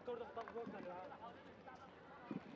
Eğitim dinlenebilir ve oyuncu sahneden dönebilir.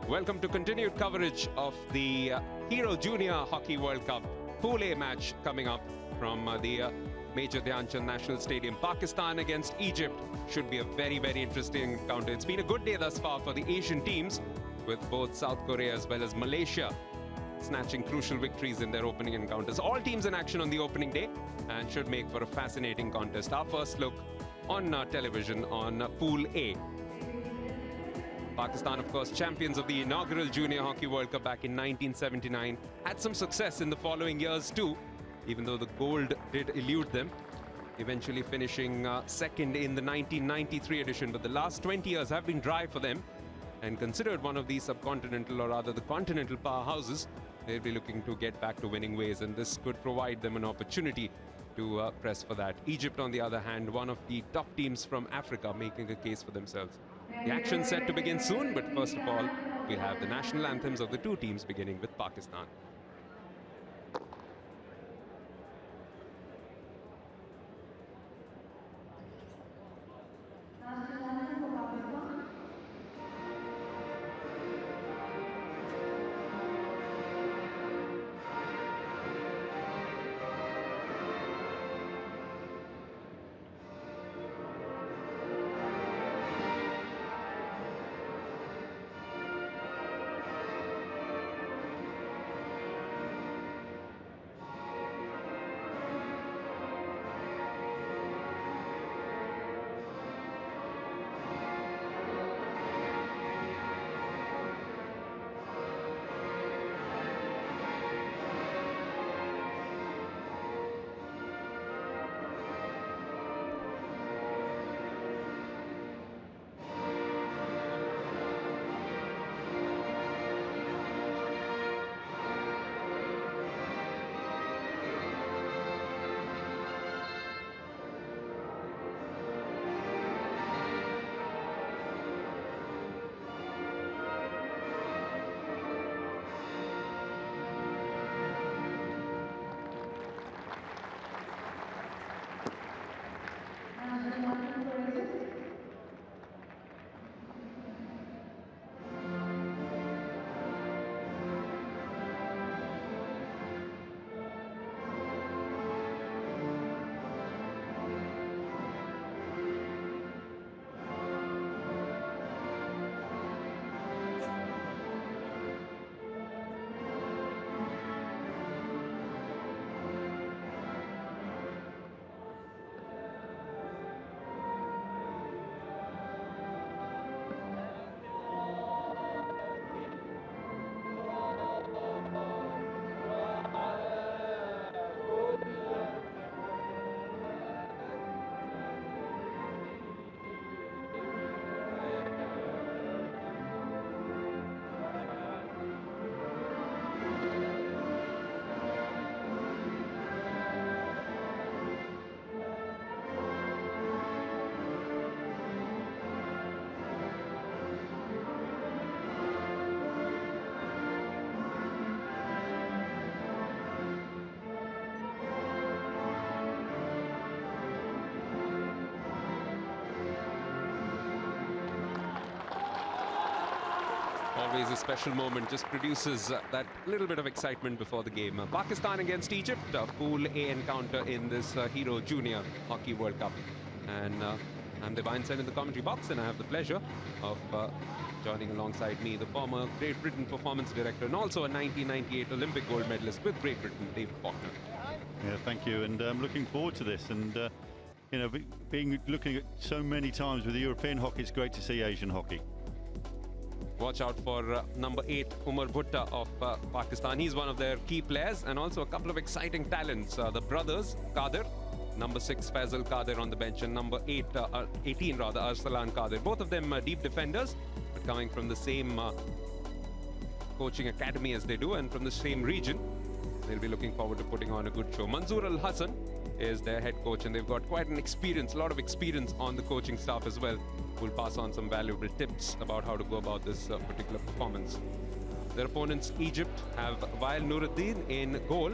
Welcome to continued coverage of the Hero Junior Hockey World Cup Pool A match coming up from the Major Dhyan Chand National Stadium. Pakistan against Egypt should be a very, very interesting encounter. It's been a good day thus far for the Asian teams, with both South Korea as well as Malaysia snatching crucial victories in their opening encounters. All teams in action on the opening day and should make for a fascinating contest. Our first look on television on Pool A. Pakistan, of course, champions of the inaugural Junior Hockey World Cup back in 1979. Had some success in the following years too, even though the gold did elude them, eventually finishing second in the 1993 edition. But the last 20 years have been dry for them, and considered one of the subcontinental, or rather the continental powerhouses, they'll be looking to get back to winning ways, and this could provide them an opportunity to press for that. Egypt, on the other hand, one of the top teams from Africa, making a case for themselves. The action set to begin soon, but first of all, we'll have the national anthems of the two teams, beginning with Pakistan. National anthem for Pakistan. National anthem for Egypt. Always a special moment, just produces that little bit of excitement before the game. Pakistan against Egypt, Pool A encounter in this Hero Junior Hockey World Cup. And I'm Divine Sen in the commentary box, and I have the pleasure of joining alongside me the former Great Britain performance director and also a 1998 Olympic gold medalist with Great Britain, David Faulkner. Yeah, thank you, and I'm looking forward to this. And you know, looking at so many times with the European hockey, it's great to see Asian hockey. Watch out for number 8, Umar Bhutta of Pakistan. He's one of their key players, and also a couple of exciting talents. The brothers, Kader, number 6, Faisal Kader on the bench, and number 18 rather, Arsalan Kader. Both of them deep defenders, but coming from the same coaching academy as they do, and from the same region. They'll be looking forward to putting on a good show. Manzoor Al Hassan is their head coach, and they've got quite an experience, a lot of experience on the coaching staff as well, who'll pass on some valuable tips about how to go about this particular performance. Their opponents, Egypt, have Wael Nuruddin in goal,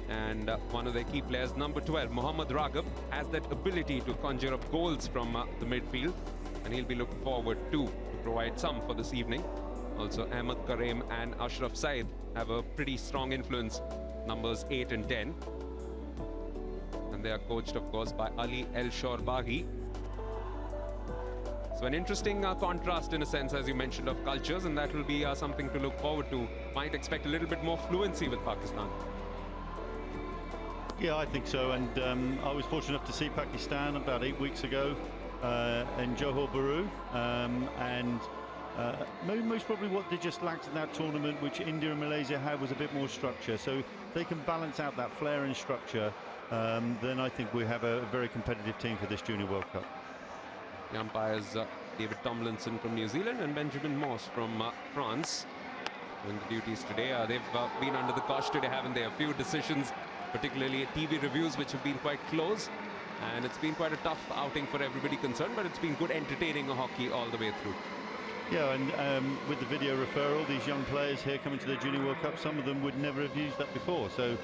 and one of their key players, number 12, Mohammad Raghav, has that ability to conjure up goals from the midfield, and he'll be looking forward to provide some for this evening. Also, Ahmed Karim and Ashraf Said have a pretty strong influence, numbers 8 and 10. And they are coached, of course, by Ali El Shorbaghi. So an interesting contrast, in a sense, as you mentioned, of cultures, and that will be something to look forward to. Might expect a little bit more fluency with Pakistan. Yeah, I think so, and I was fortunate enough to see Pakistan about 8 weeks ago in Johor Bahru, and most probably what they just lacked in that tournament, which India and Malaysia had, was a bit more structure. So if they can balance out that flair and structure, then I think we have a very competitive team for this Junior World Cup. The umpires, David Tomlinson from New Zealand and Benjamin Moss from France, doing the duties today. They've been under the cosh today, haven't they? A few decisions, particularly at TV reviews, which have been quite close. And it's been quite a tough outing for everybody concerned, but it's been good, entertaining hockey all the way through. Yeah, and with the video referral, these young players here coming to the Junior World Cup, some of them would never have used that before. So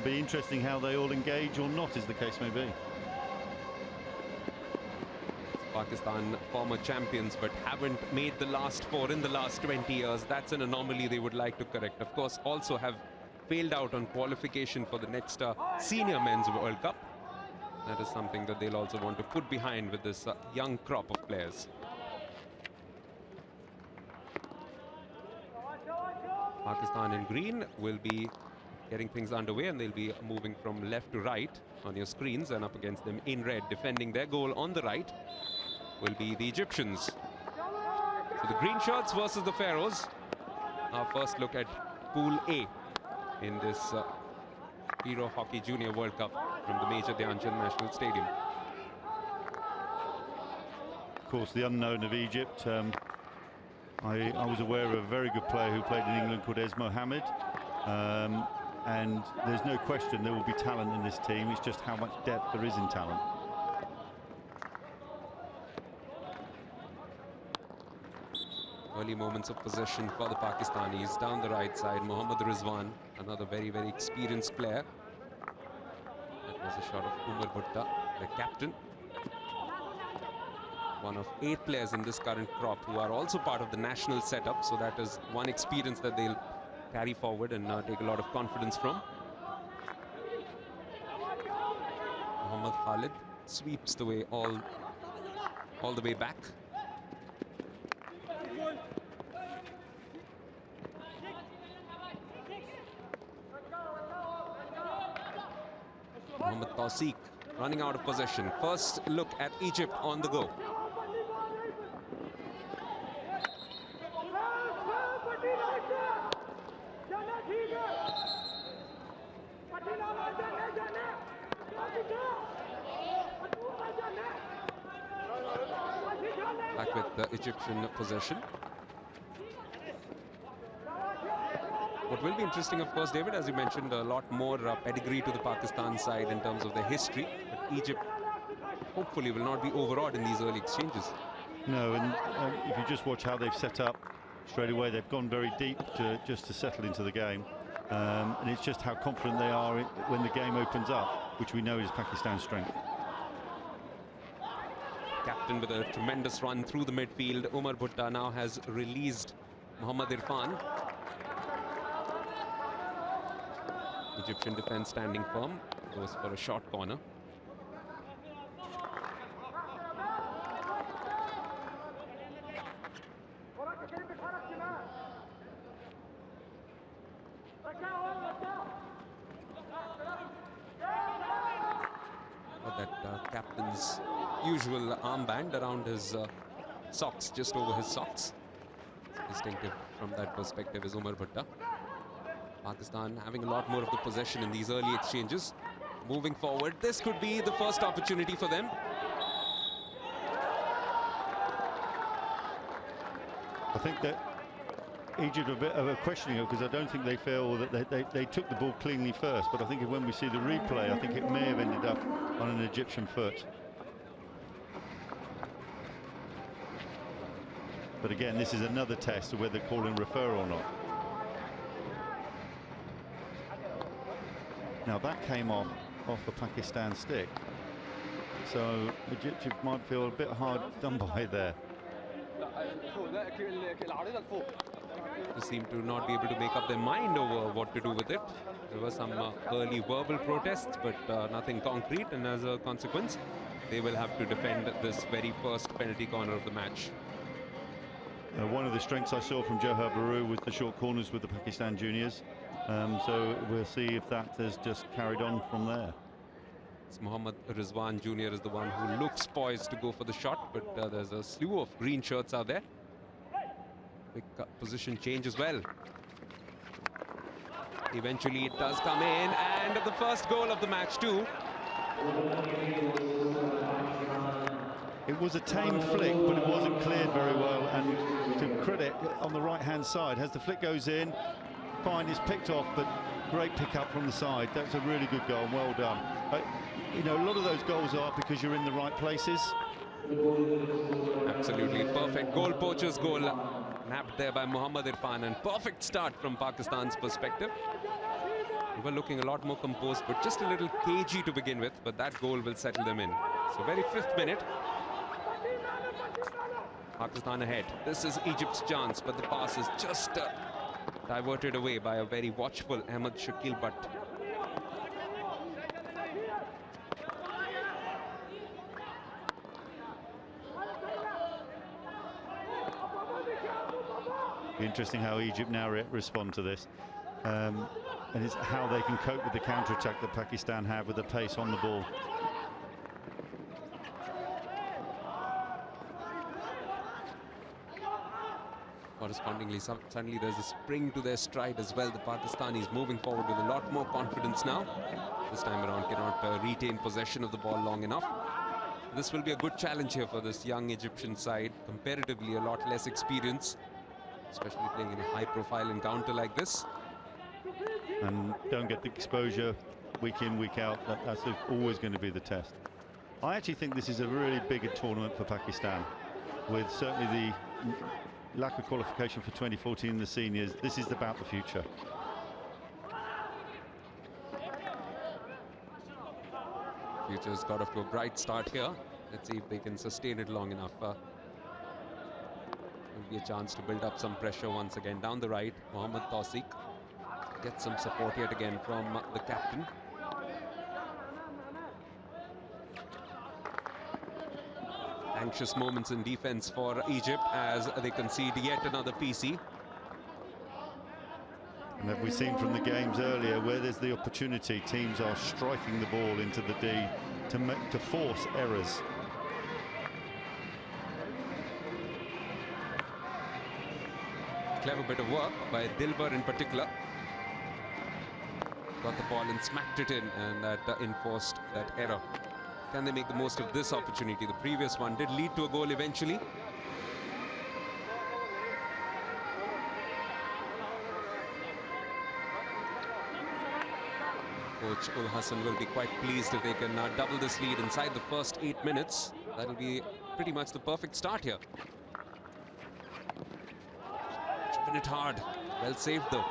be interesting how they all engage or not, as the case may be. Pakistan former champions but haven't made the last four in the last 20 years. That's an anomaly they would like to correct. Of course, also have failed out on qualification for the next Senior Men's World Cup. That is something that they'll also want to put behind with this young crop of players. Pakistan in green will be getting things underway, and they'll be moving from left to right on your screens, and up against them in red, defending their goal on the right, will be the Egyptians. So the green shirts versus the Pharaohs. Our first look at Pool A in this Hero Hockey Junior World Cup from the Major Dhyan Chand National Stadium. Of course, the unknown of Egypt. I was aware of a very good player who played in England called Es Mohammed. And there's no question there will be talent in this team. It's just how much depth there is in talent. Early moments of possession for the Pakistanis. Down the right side, Mohammad Rizwan, another very, very experienced player. That was a shot of Umar Bhutta, the captain. One of 8 players in this current crop who are also part of the national setup. So that is one experience that they'll carry forward and take a lot of confidence from. Mohammad Khalid sweeps the way all the way back. Mohammad Tawseek running out of possession. First look at Egypt on the go. Back with the Egyptian possession. What will be interesting, of course, David, as you mentioned, a lot more pedigree to the Pakistan side in terms of their history. But Egypt hopefully will not be overawed in these early exchanges. No, and if you just watch how they've set up straight away, they've gone very deep just to settle into the game. And it's just how confident they are when the game opens up, which we know is Pakistan's strength. Captain with a tremendous run through the midfield. Umar Bhutta now has released Mohammad Irfan. Egyptian defense standing firm. Goes for a short corner. But that captain's usual armband around his socks, just over his socks. Distinctive from that perspective is Umar Bhutta. Pakistan having a lot more of the possession in these early exchanges. Moving forward, this could be the first opportunity for them. I think that Egypt are a bit of a questioning it, because I don't think they feel that they took the ball cleanly first. But I think when we see the replay, I think it may have ended up on an Egyptian foot. But again, this is another test of whether they're calling refer or not. Now that came off a Pakistan stick, so Egypt might feel a bit hard done by there. They seem to not be able to make up their mind over what to do with it. There were some early verbal protests, but nothing concrete, and as a consequence, they will have to defend this very first penalty corner of the match. One of the strengths I saw from Johar Baru was the short corners with the Pakistan juniors. So we'll see if that has just carried on from there. It's Mohammad Rizwan Jr. is the one who looks poised to go for the shot, but there's a slew of green shirts out there. Big position change as well. Eventually it does come in, and the first goal of the match too. It was a tame flick, but it wasn't cleared very well, and to credit on the right-hand side, as the flick goes in, fine, is picked off, but great pick up from the side. That's a really good goal, well done. You know, a lot of those goals are because you're in the right places, Absolutely perfect goal, poacher's goal, nabbed there by Mohammad Irfan, and perfect start from Pakistan's perspective. We were looking a lot more composed, but just a little cagey to begin with, but that goal will settle them in. So very 5th minute. Pakistan ahead. This is Egypt's chance, but the pass is just diverted away by a very watchful Ahmed Shakil Butt. Interesting how Egypt now respond to this. And it's how they can cope with the counter-attack that Pakistan have with the pace on the ball. Correspondingly, suddenly there's a spring to their stride as well. The Pakistanis moving forward with a lot more confidence now. This time around cannot retain possession of the ball long enough. This will be a good challenge here for this young Egyptian side. Comparatively a lot less experience, especially playing in a high-profile encounter like this. And don't get the exposure week in, week out. That's always going to be the test. I actually think this is a really big tournament for Pakistan, with certainly the lack of qualification for 2014 in the seniors. This is about the future. Future's got off to a bright start here. Let's see if they can sustain it long enough. Will be a chance to build up some pressure once again. Down the right, Mohammad Tawfiq gets some support yet again from the captain. Anxious moments in defense for Egypt as they concede yet another PC. And have we seen from the games earlier, where there's the opportunity, teams are striking the ball into the D to force errors. Clever bit of work by Dilbar in particular. Got the ball and smacked it in, and that enforced that error. Can they make the most of this opportunity? The previous one did lead to a goal eventually. Coach Ul Hassan will be quite pleased if they can double this lead inside the first 8 minutes. That'll be pretty much the perfect start here. Driven it hard. Well saved though.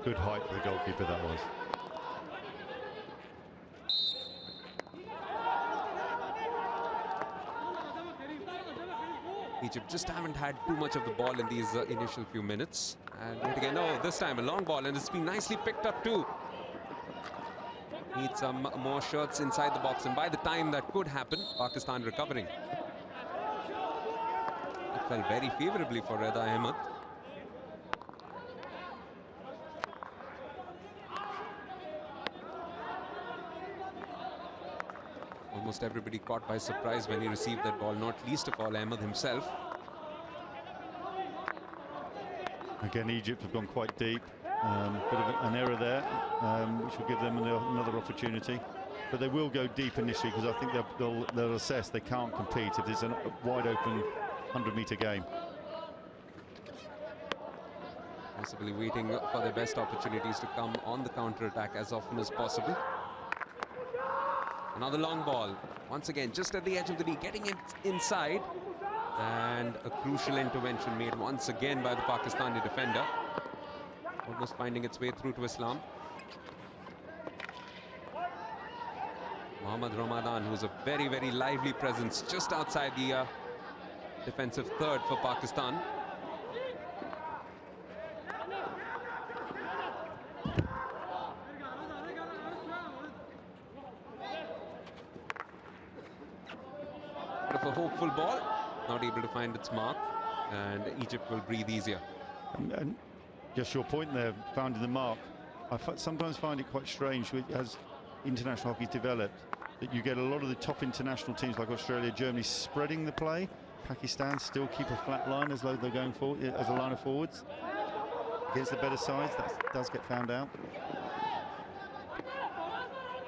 Good height for the goalkeeper, that was. Egypt just haven't had too much of the ball in these initial few minutes. And yet again, oh, this time a long ball, and it's been nicely picked up too. Need some more shots inside the box, and by the time that could happen, Pakistan recovering. It fell very favorably for Reza Ahmed. Almost everybody caught by surprise when he received that ball, not least of all Ahmed himself. Again, Egypt have gone quite deep. Bit of an error there, which will give them another opportunity. But they will go deep initially, because I think they'll assess they can't compete if there's a wide open 100-meter game. Possibly waiting for their best opportunities to come on the counter-attack as often as possible. Another long ball, once again just at the edge of the knee, getting it inside, and a crucial intervention made once again by the Pakistani defender, almost finding its way through to Islam. Mohammad Ramadan, who's a very, very lively presence just outside the defensive third for Pakistan. Bit of a hopeful ball, not able to find its mark, and Egypt will breathe easier. And just your point there, finding the mark. I sometimes find it quite strange as international hockey's developed, that you get a lot of the top international teams like Australia, Germany spreading the play. Pakistan still keep a flat line as though they're going forward as a line of forwards. Against the better sides, that does get found out.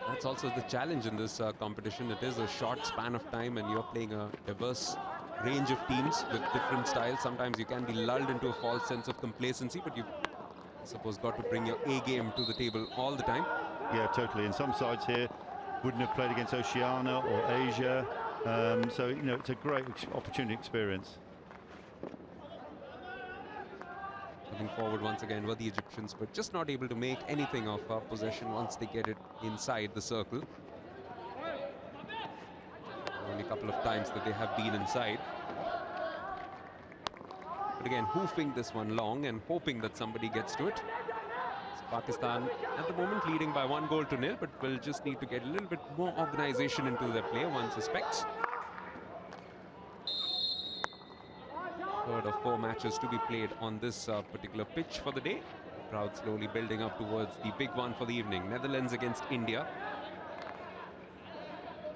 That's also the challenge in this competition. It is a short span of time, and you're playing a diverse range of teams with different styles. Sometimes you can be lulled into a false sense of complacency, but you've, I suppose, got to bring your A game to the table all the time. Yeah, totally. And some sides here wouldn't have played against Oceania or Asia, So, you know, it's a great opportunity experience. Coming forward once again were the Egyptians, but just not able to make anything of possession once they get it inside the circle. Only a couple of times that they have been inside. But again, hoofing this one long and hoping that somebody gets to it. So Pakistan at the moment leading by 1-0, but will just need to get a little bit more organization into their play, one suspects. Third of 4 matches to be played on this particular pitch for the day. The crowd slowly building up towards the big one for the evening. Netherlands against India.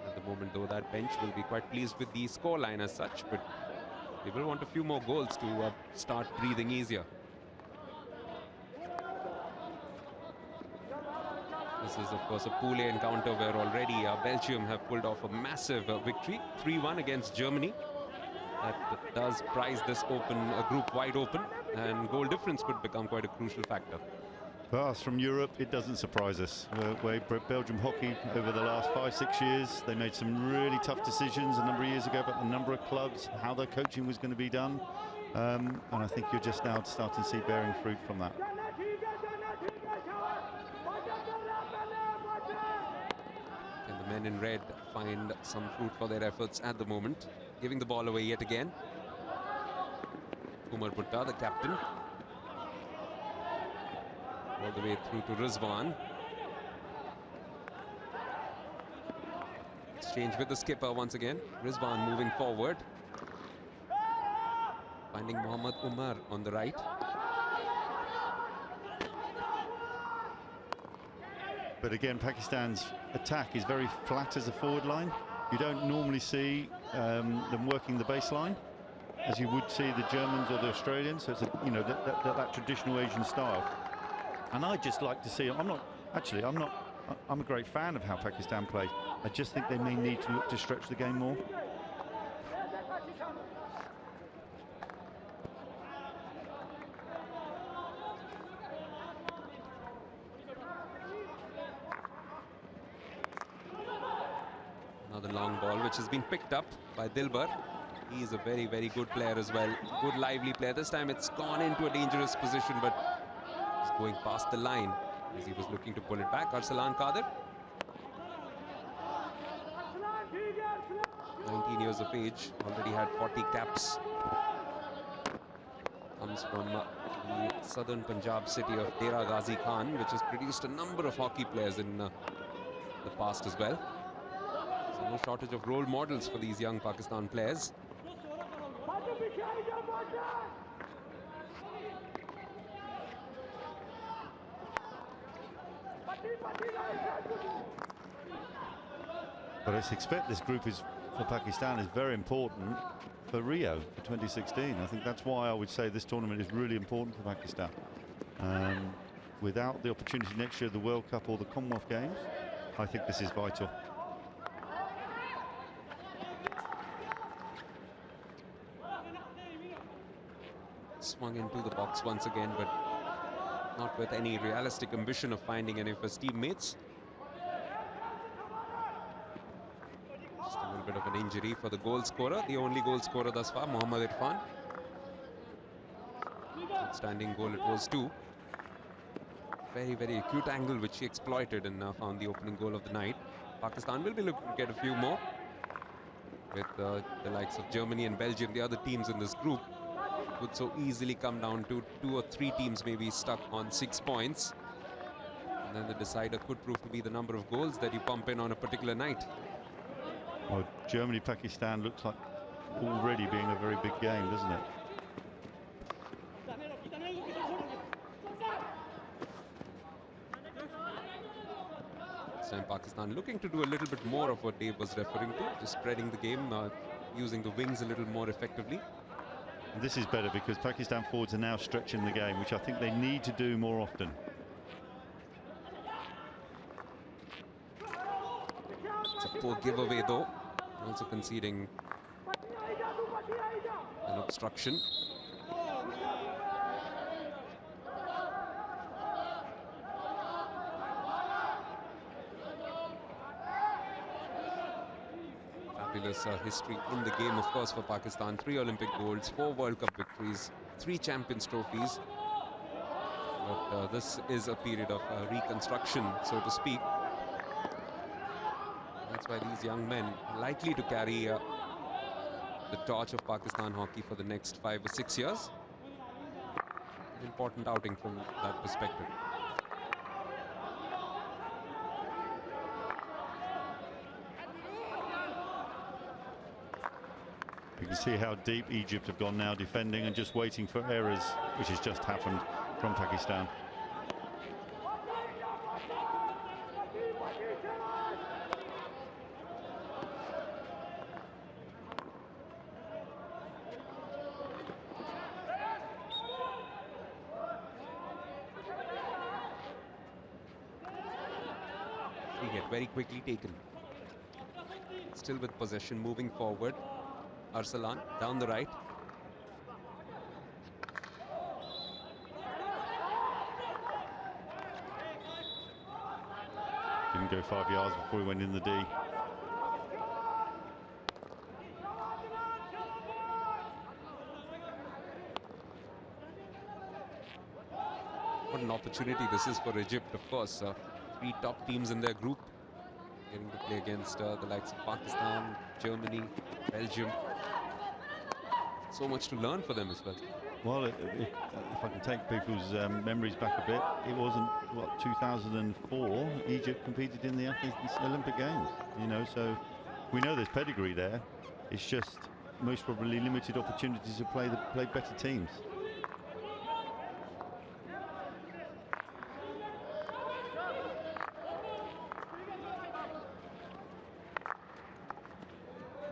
At the moment, though, that bench will be quite pleased with the scoreline as such, but they will want a few more goals to start breathing easier. This is, of course, a Pool A encounter where already Belgium have pulled off a massive victory, 3-1 against Germany. That does prize this group wide open, and goal difference could become quite a crucial factor. For us from Europe, it doesn't surprise us. Belgium hockey over the last 5-6 years, they made some really tough decisions a number of years ago about the number of clubs, how their coaching was going to be done, and I think you're just now starting to see bearing fruit from that. And the men in red find some fruit for their efforts at the moment. Giving the ball away yet again. Umar Bhutta, the captain. All the way through to Rizwan. Exchange with the skipper once again. Rizwan moving forward. Finding Mohammad Umar on the right. But again, Pakistan's attack is very flat as a forward line. You don't normally see them working the baseline as you would see the Germans or the Australians. So it's that traditional Asian style. And I just like to see. I'm a great fan of how Pakistan play. I just think they may need to look to stretch the game more. Another long ball which has been picked up by Dilbar. He is a very, very good player as well. Good, lively player. This time it's gone into a dangerous position, but he's going past the line as he was looking to pull it back. Arsalan Qadir, 19 years of age, already had 40 caps. Comes from the southern Punjab city of Dera Ghazi Khan, which has produced a number of hockey players in the past as well. So no shortage of role models for these young Pakistan players. But I expect this group for Pakistan is very important for Rio for 2016. I think that's why I would say this tournament is really important for Pakistan. Without the opportunity next year of the World Cup or the Commonwealth Games, I think this is vital. Swung into the box once again, but not with any realistic ambition of finding any of his teammates. Just a little bit of an injury for the goal scorer, the only goal scorer thus far, Mohammad Irfan. Outstanding goal it was too. Very, very acute angle which he exploited and found the opening goal of the night. Pakistan will be looking to get a few more with the likes of Germany and Belgium, the other teams in this group. Would so easily come down to 2 or 3 teams maybe stuck on 6 points. And then the decider could prove to be the number of goals that you pump in on a particular night. Well, Germany-Pakistan looks like already being a very big game, doesn't it? This time Pakistan looking to do a little bit more of what Dave was referring to, just spreading the game, using the wings a little more effectively. And this is better because Pakistan forwards are now stretching the game, which I think they need to do more often. It's a poor giveaway though, also conceding an obstruction. tremendous history in the game, of course, for Pakistan. 3 Olympic golds, 4 World Cup victories, 3 Champions trophies. But this is a period of reconstruction, so to speak. That's why these young men are likely to carry the torch of Pakistan hockey for the next 5 or 6 years. An important outing from that perspective. You can see how deep Egypt have gone now, defending and just waiting for errors, which has just happened from Pakistan. Free hit very quickly taken. Still with possession, moving forward. Arsalan down the right. Didn't go 5 yards before he went in the D. What an opportunity this is for Egypt, of course. 3 top teams in their group getting to play against the likes of Pakistan, Germany, Belgium. So much to learn for them as well. Well, if I can take people's memories back a bit, it wasn't, what, 2004 Egypt competed in the Athens Olympic Games, you know, so we know there's pedigree there. It's just most probably limited opportunities to play better teams.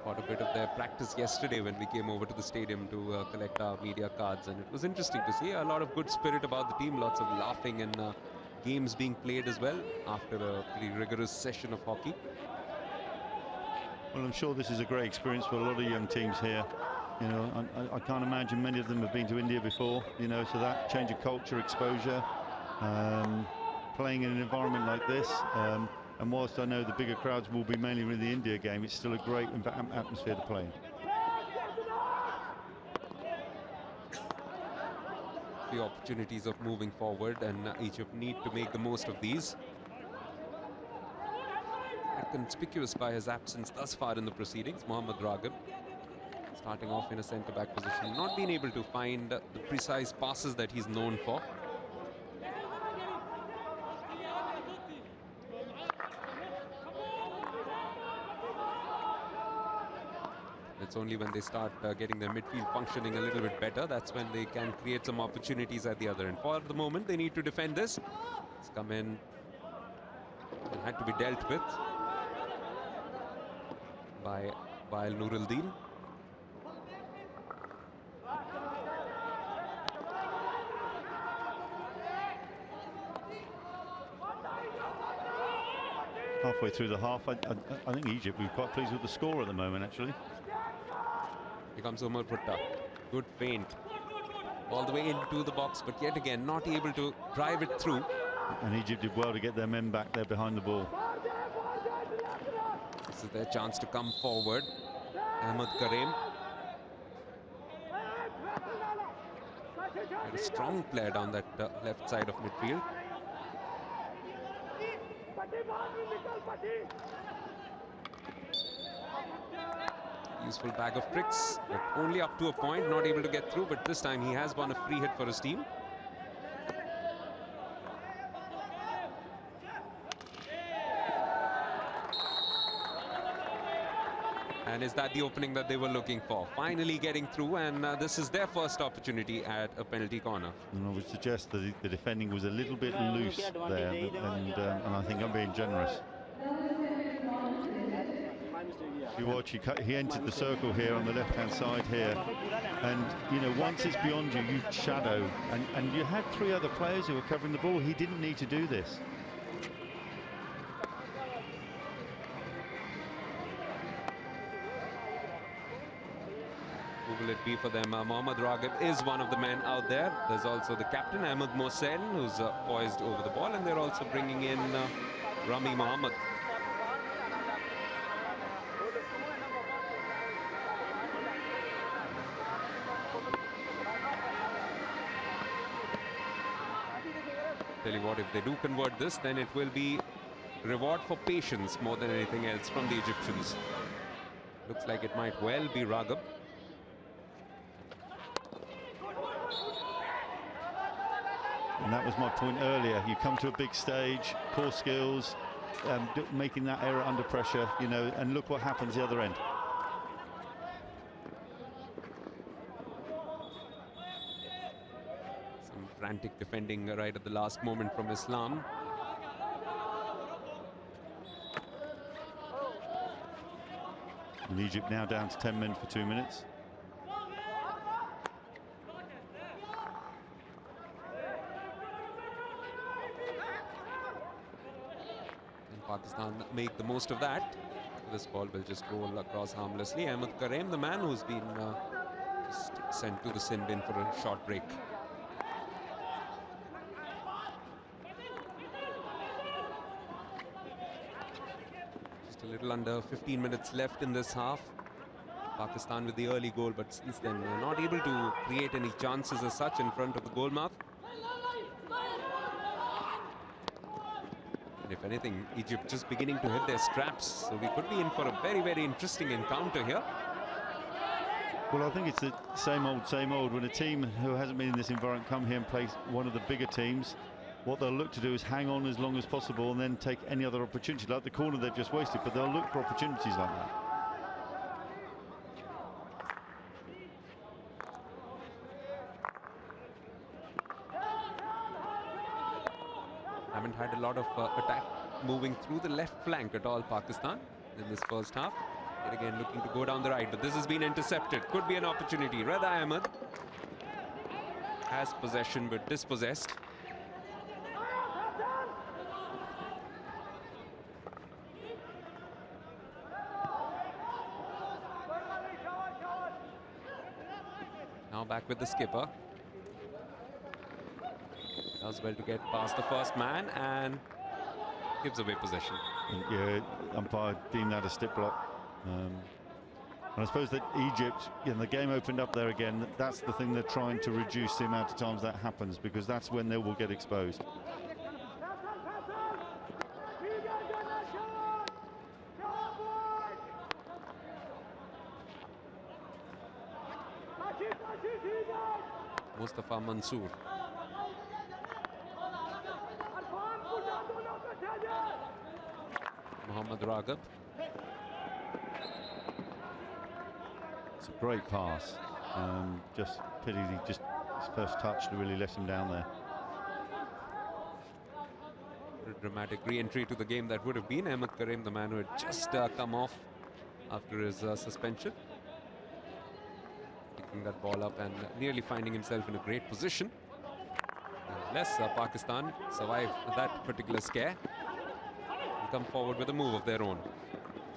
Got a bit of their practice yesterday when we came over to the stadium to collect our media cards, and it was interesting to see a lot of good spirit about the team, lots of laughing and games being played as well after a pretty rigorous session of hockey. Well, I'm sure this is a great experience for a lot of young teams here. You know, I can't imagine many of them have been to India before, you know, so that change of culture, exposure, playing in an environment like this. And whilst I know the bigger crowds will be mainly in the India game, it's still a great atmosphere to play in. The opportunities of moving forward, and Egypt need to make the most of these. Conspicuous by his absence thus far in the proceedings, Mohammad Ragib, starting off in a centre-back position, not being able to find the precise passes that he's known for. It's only when they start getting their midfield functioning a little bit better, that's when they can create some opportunities at the other end. For the moment, they need to defend this. It's come in and had to be dealt with by Wael Nuruddin. Halfway through the half, I think Egypt will be quite pleased with the score at the moment, actually. Here comes Omar Putta. Good feint. All the way into the box, but yet again not able to drive it through. And Egypt did well to get their men back there behind the ball. This is their chance to come forward. Ahmed Karim. A strong player down that left side of midfield. Useful bag of tricks, but only up to a point, not able to get through, but this time he has won a free hit for his team. And is that the opening that they were looking for? Finally getting through, and this is their first opportunity at a penalty corner. And I would suggest that the defending was a little bit loose there, and I think I'm being generous. You watch, he entered the circle here on the left-hand side here, and you know, once it's beyond you, you shadow, and you had 3 other players who were covering the ball. He didn't need to do this. Who will it be for them? Mohammad Ragib is one of the men out there. There's also the captain, Ahmed Mohsen, who's poised over the ball, and they're also bringing in Rami Mohammed. tell you what, if they do convert this, then it will be reward for patience more than anything else from the Egyptians. Looks like it might well be Raghab. And that was my point earlier. You come to a big stage, core skills, making that error under pressure, you know, and look what happens the other end. Some frantic defending right at the last moment from Islam. And Egypt now down to 10 men for 2 minutes. Pakistan make the most of that. This ball will just roll across harmlessly. Ahmed Karim, the man who's been just sent to the sin bin for a short break. Just a little under 15 minutes left in this half. Pakistan with the early goal, but since then not able to create any chances as such in front of the goal mouth. And if anything, Egypt just beginning to hit their straps. So we could be in for a very, very interesting encounter here. Well, I think it's the same old, same old. When a team who hasn't been in this environment come here and play one of the bigger teams, what they'll look to do is hang on as long as possible and then take any other opportunity, like the corner they've just wasted, but they'll look for opportunities like that. Haven't had a lot of attack moving through the left flank at all, Pakistan, in this first half. Yet again looking to go down the right, but this has been intercepted. Could be an opportunity. Reza Ahmed has possession but dispossessed. Now back with the skipper. Does well to get past the first man and gives away possession. And yeah, umpire deemed that a stick block. And I suppose that Egypt, you know, the game opened up there again. That's the thing they're trying to reduce the amount of times that happens, because that's when they will get exposed. Mustafa Mansour. Mohammad Raghab. It's a great pass. Just pity his first touch to really let him down there. A dramatic re-entry to the game that would have been. Ahmed Karim, the man who had just come off after his suspension. Picking that ball up and nearly finding himself in a great position. Nevertheless, Pakistan survived that particular scare. Come forward with a move of their own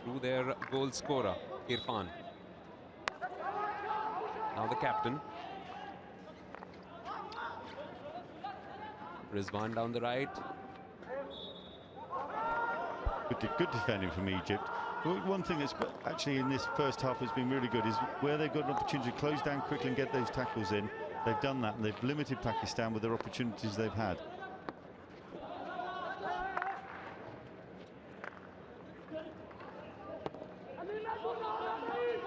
through their goal scorer Irfan. Now the captain Rizwan down the right. Good defending from Egypt. One thing that's actually in this first half has been really good is where they've got an opportunity to close down quickly and get those tackles in. They've done that and they've limited Pakistan with their opportunities they've had.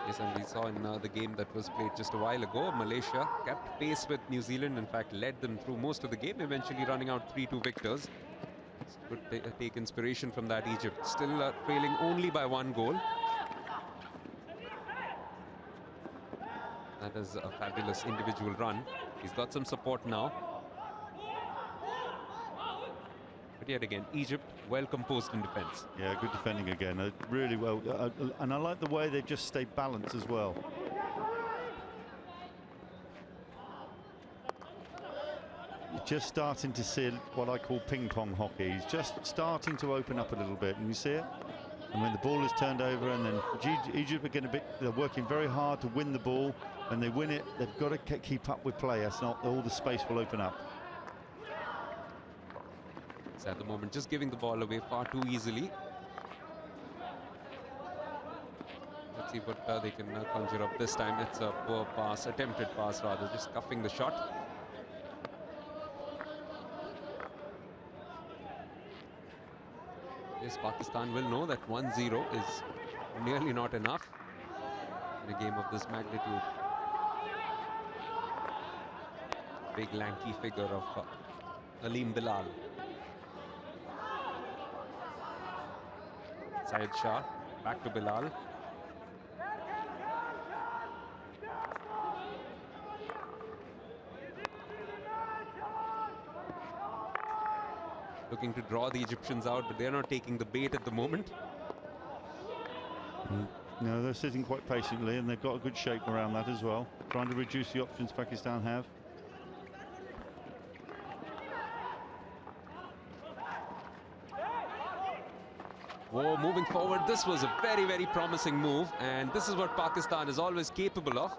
Yes, and we saw in the game that was played just a while ago, Malaysia kept pace with New Zealand, in fact led them through most of the game, eventually running out 3-2 victors. Could take inspiration from that. Egypt still trailing only by 1 goal. That is a fabulous individual run. He's got some support now. But yet again, Egypt well composed in defense. Yeah, good defending again. Really well. And I like the way they just stay balanced as well. You're just starting to see what I call ping pong hockey. He's just starting to open up a little bit, and you see it. And when the ball is turned over, and then Egypt are getting a bit, they're working very hard to win the ball. When they win it, they've got to keep up with play. That's not all the space will open up. So at the moment, just giving the ball away far too easily. Let's see what they can conjure up this time. It's a poor pass, attempted pass rather, just cuffing the shot. Yes, Pakistan will know that 1-0 is nearly not enough in a game of this magnitude. Big lanky figure of Aleem Bilal. Syed Shah, back to Bilal. Looking to draw the Egyptians out, but they're not taking the bait at the moment. No, they're sitting quite patiently, and they've got a good shape around that as well, trying to reduce the options Pakistan have. Oh, moving forward, this was a very, very promising move, and this is what Pakistan is always capable of,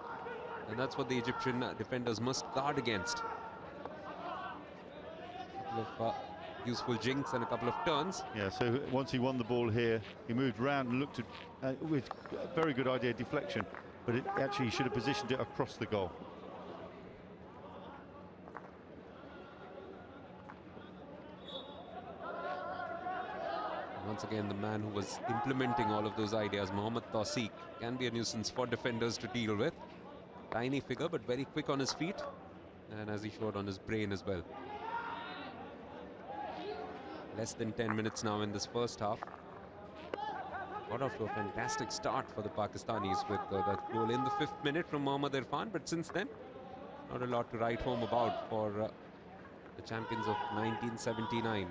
and that's what the Egyptian defenders must guard against. A couple of useful jinks and a couple of turns. Yeah, so once he won the ball here, he moved around and looked at with a very good idea, deflection, but it actually should have positioned it across the goal. Once again, the man who was implementing all of those ideas, Mohammad Tawseeq, can be a nuisance for defenders to deal with. Tiny figure, but very quick on his feet, and as he showed, on his brain as well. Less than 10 minutes now in this first half. Got off to a fantastic start for the Pakistanis with that goal in the 5th minute from Mohammad Irfan, but since then, not a lot to write home about for the champions of 1979.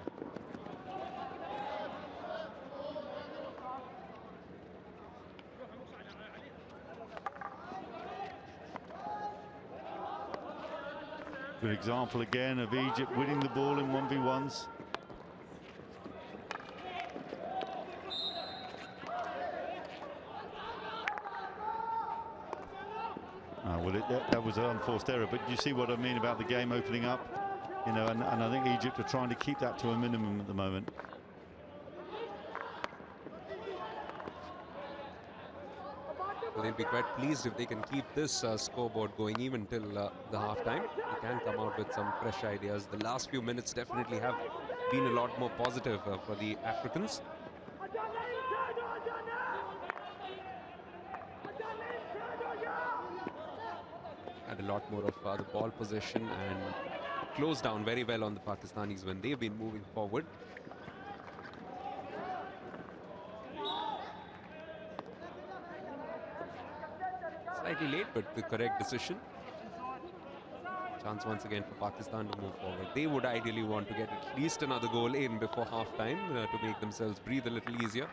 Good example again of Egypt winning the ball in 1v1s. Well, that was an unforced error, but you see what I mean about the game opening up, you know, and I think Egypt are trying to keep that to a minimum at the moment. Well, they'll be quite pleased if they can keep this scoreboard going even till the half-time. They can come out with some fresh ideas. The last few minutes definitely have been a lot more positive for the Africans. Had a lot more of the ball possession and closed down very well on the Pakistanis when they've been moving forward. Slightly late, but the correct decision. Chance once again for Pakistan to move forward. They would ideally want to get at least another goal in before half-time to make themselves breathe a little easier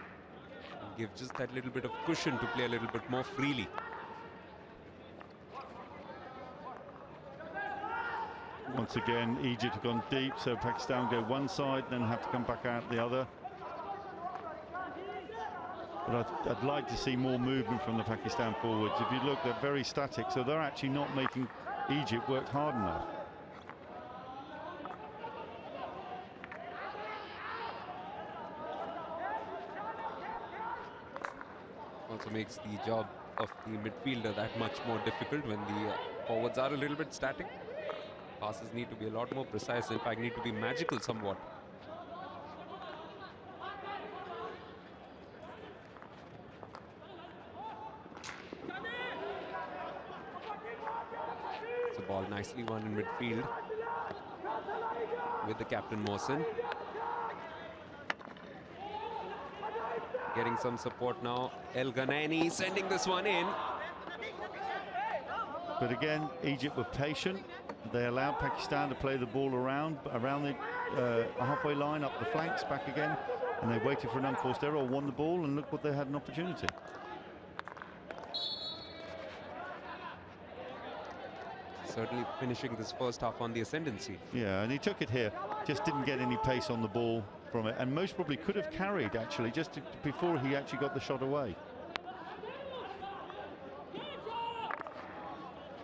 and give just that little bit of cushion to play a little bit more freely. Once again, Egypt have gone deep, so Pakistan go one side, then have to come back out the other. But I'd like to see more movement from the Pakistan forwards. If you look, they're very static, so they're actually not making Egypt work hard enough. Also makes the job of the midfielder that much more difficult when the forwards are a little bit static. Passes need to be a lot more precise, in fact need to be magical somewhat. It's a ball nicely won in midfield with the captain Mohsen. Getting some support now. El Ghanani sending this one in. But again, Egypt were patient. They allowed Pakistan to play the ball around the halfway line, up the flanks, back again, and they waited for an unforced error, won the ball, and look what they had an opportunity. Certainly finishing this first half on the ascendancy. Yeah, and he took it here, just didn't get any pace on the ball from it, and most probably could have carried actually before he actually got the shot away.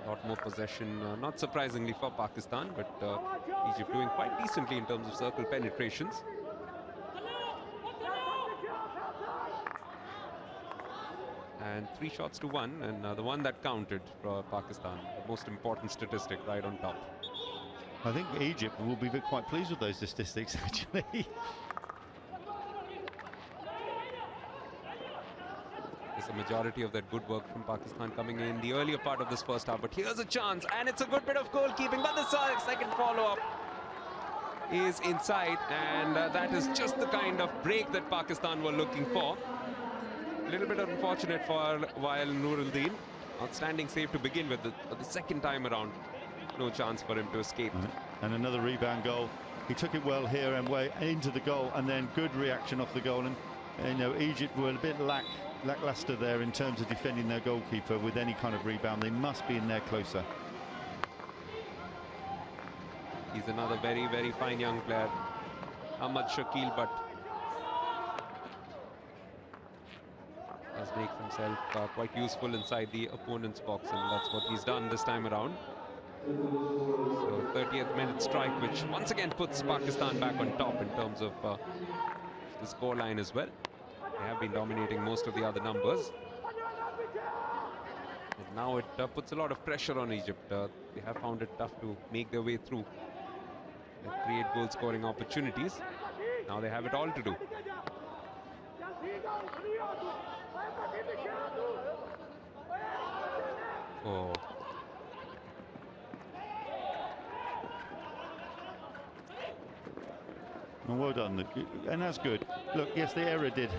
A lot more possession, not surprisingly for Pakistan, but Egypt doing quite decently in terms of circle penetrations. And 3 shots to 1, and the one that counted for Pakistan, the most important statistic right on top. I think Egypt will be quite pleased with those statistics, actually. guess a majority of that good work from Pakistan coming in the earlier part of this first half. But here's a chance, and it's a good bit of goalkeeping. But the second follow-up is inside, and that is just the kind of break that Pakistan were looking for. A little bit unfortunate for Wael Nuruddin. Outstanding save to begin with. The second time around, no chance for him to escape. And another rebound goal. He took it well here and way into the goal, and then good reaction off the goal. And you know, Egypt were a bit lackluster there in terms of defending their goalkeeper with any kind of rebound. They must be in there closer. He's another very, very fine young player, Ahmad Shakil, but has made himself quite useful inside the opponent's box, and that's what he's done this time around. So 30th minute strike, which once again puts Pakistan back on top in terms of the scoreline as well. They have been dominating most of the other numbers. And now it puts a lot of pressure on Egypt. They have found it tough to make their way through and create goal scoring opportunities. Now they have it all to do. Oh. Well done, and that's good. Look, yes, the error did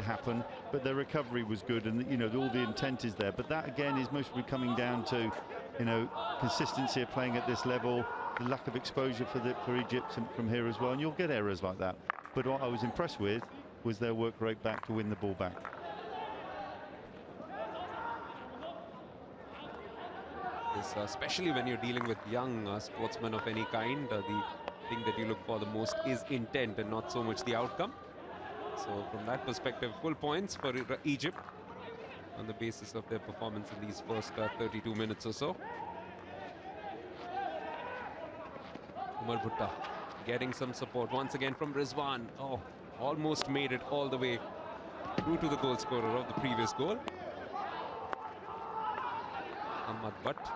happen, but the recovery was good, and you know, all the intent is there. But that again is mostly coming down to, you know, consistency of playing at this level, the lack of exposure for Egypt from here as well, and you'll get errors like that. But what I was impressed with was their work rate back to win the ball back. Especially when you're dealing with young sportsmen of any kind, the thing that you look for the most is intent and not so much the outcome. So from that perspective, full points for Egypt on the basis of their performance in these first 32 minutes or so. Umar Bhutta getting some support once again from Rizwan. Oh, almost made it all the way through to the goal scorer of the previous goal, Ahmad Butt.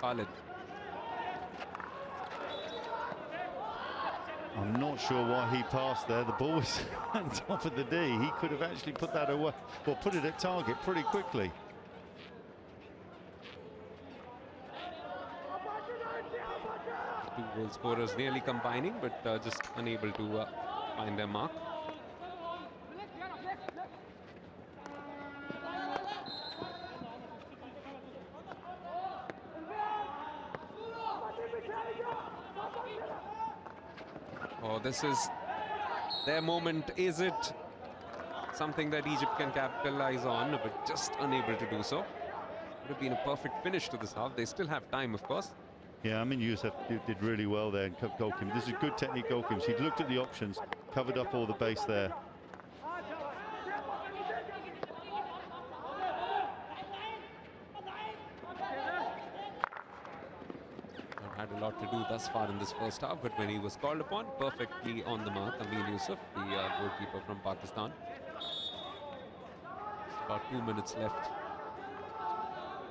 Khalid. I'm not sure why he passed there. The ball was on top of the D. He could have actually put that away, or put it at target pretty quickly. Two goal scorers nearly combining, but just unable to find their mark. Oh, this is their moment. Is it something that Egypt can capitalize on, but just unable to do so? Would have been a perfect finish to this half. They still have time, of course. Yeah, I mean, Youssef did really well there in goalkeeping. This is good technique goalkeeping. He looked at the options, covered up all the base there. Had a lot to do thus far in this first half, but when he was called upon, perfectly on the mark. Amir Yusuf, the goalkeeper from Pakistan. Just about 2 minutes left.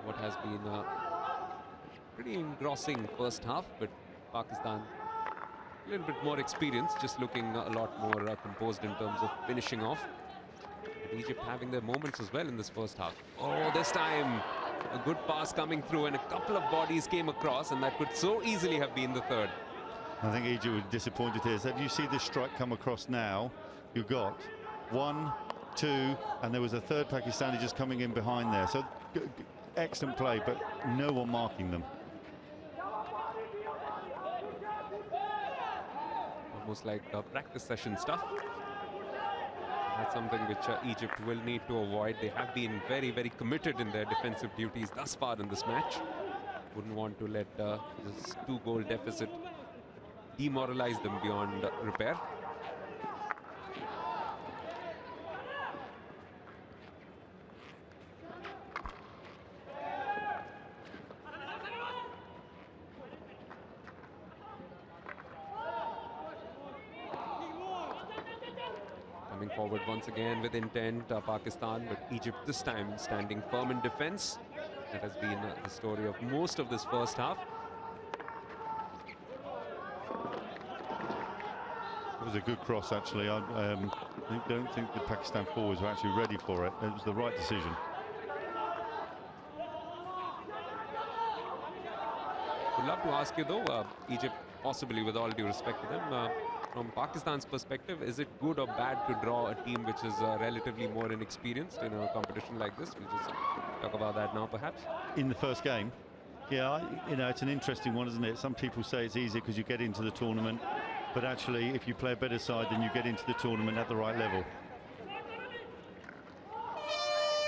What has been a pretty engrossing first half, but Pakistan a little bit more experienced, just looking a lot more composed in terms of finishing off. But Egypt having their moments as well in this first half. Oh, this time a good pass coming through, and a couple of bodies came across, and that could so easily have been the third. I think Egypt was disappointed here. So you see this strike come across now. You got 1, 2, and there was a third Pakistani just coming in behind there. So excellent play, but no one marking them. Almost like practice session stuff. That's something which Egypt will need to avoid. They have been very, very committed in their defensive duties thus far in this match. Wouldn't want to let this 2-goal deficit demoralize them beyond repair. Coming forward once again with intent, Pakistan, but Egypt this time standing firm in defense. That has been the story of most of this first half. was a good cross, actually. I don't think the Pakistan forwards were actually ready for it. It was the right decision. Would love to ask you though, Egypt, possibly with all due respect to them, from Pakistan's perspective, is it good or bad to draw a team which is relatively more inexperienced in a competition like this? We'll just talk about that now, perhaps. In the first game, yeah, you know, it's an interesting one, isn't it? Some people say it's easy because you get into the tournament, but actually, if you play a better side, then you get into the tournament at the right level.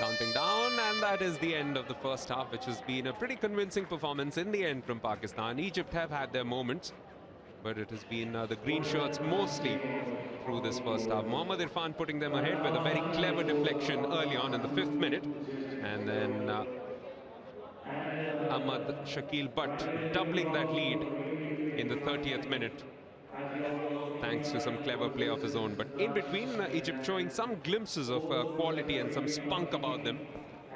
Counting down, and that is the end of the first half, which has been a pretty convincing performance in the end from Pakistan. Egypt have had their moments, but it has been the green shirts mostly through this first half. Mohammad Irfan putting them ahead with a very clever deflection early on in the 5th minute. And then Ahmad Shakil Butt doubling that lead in the 30th minute, thanks to some clever play of his own. But in between, Egypt showing some glimpses of quality and some spunk about them,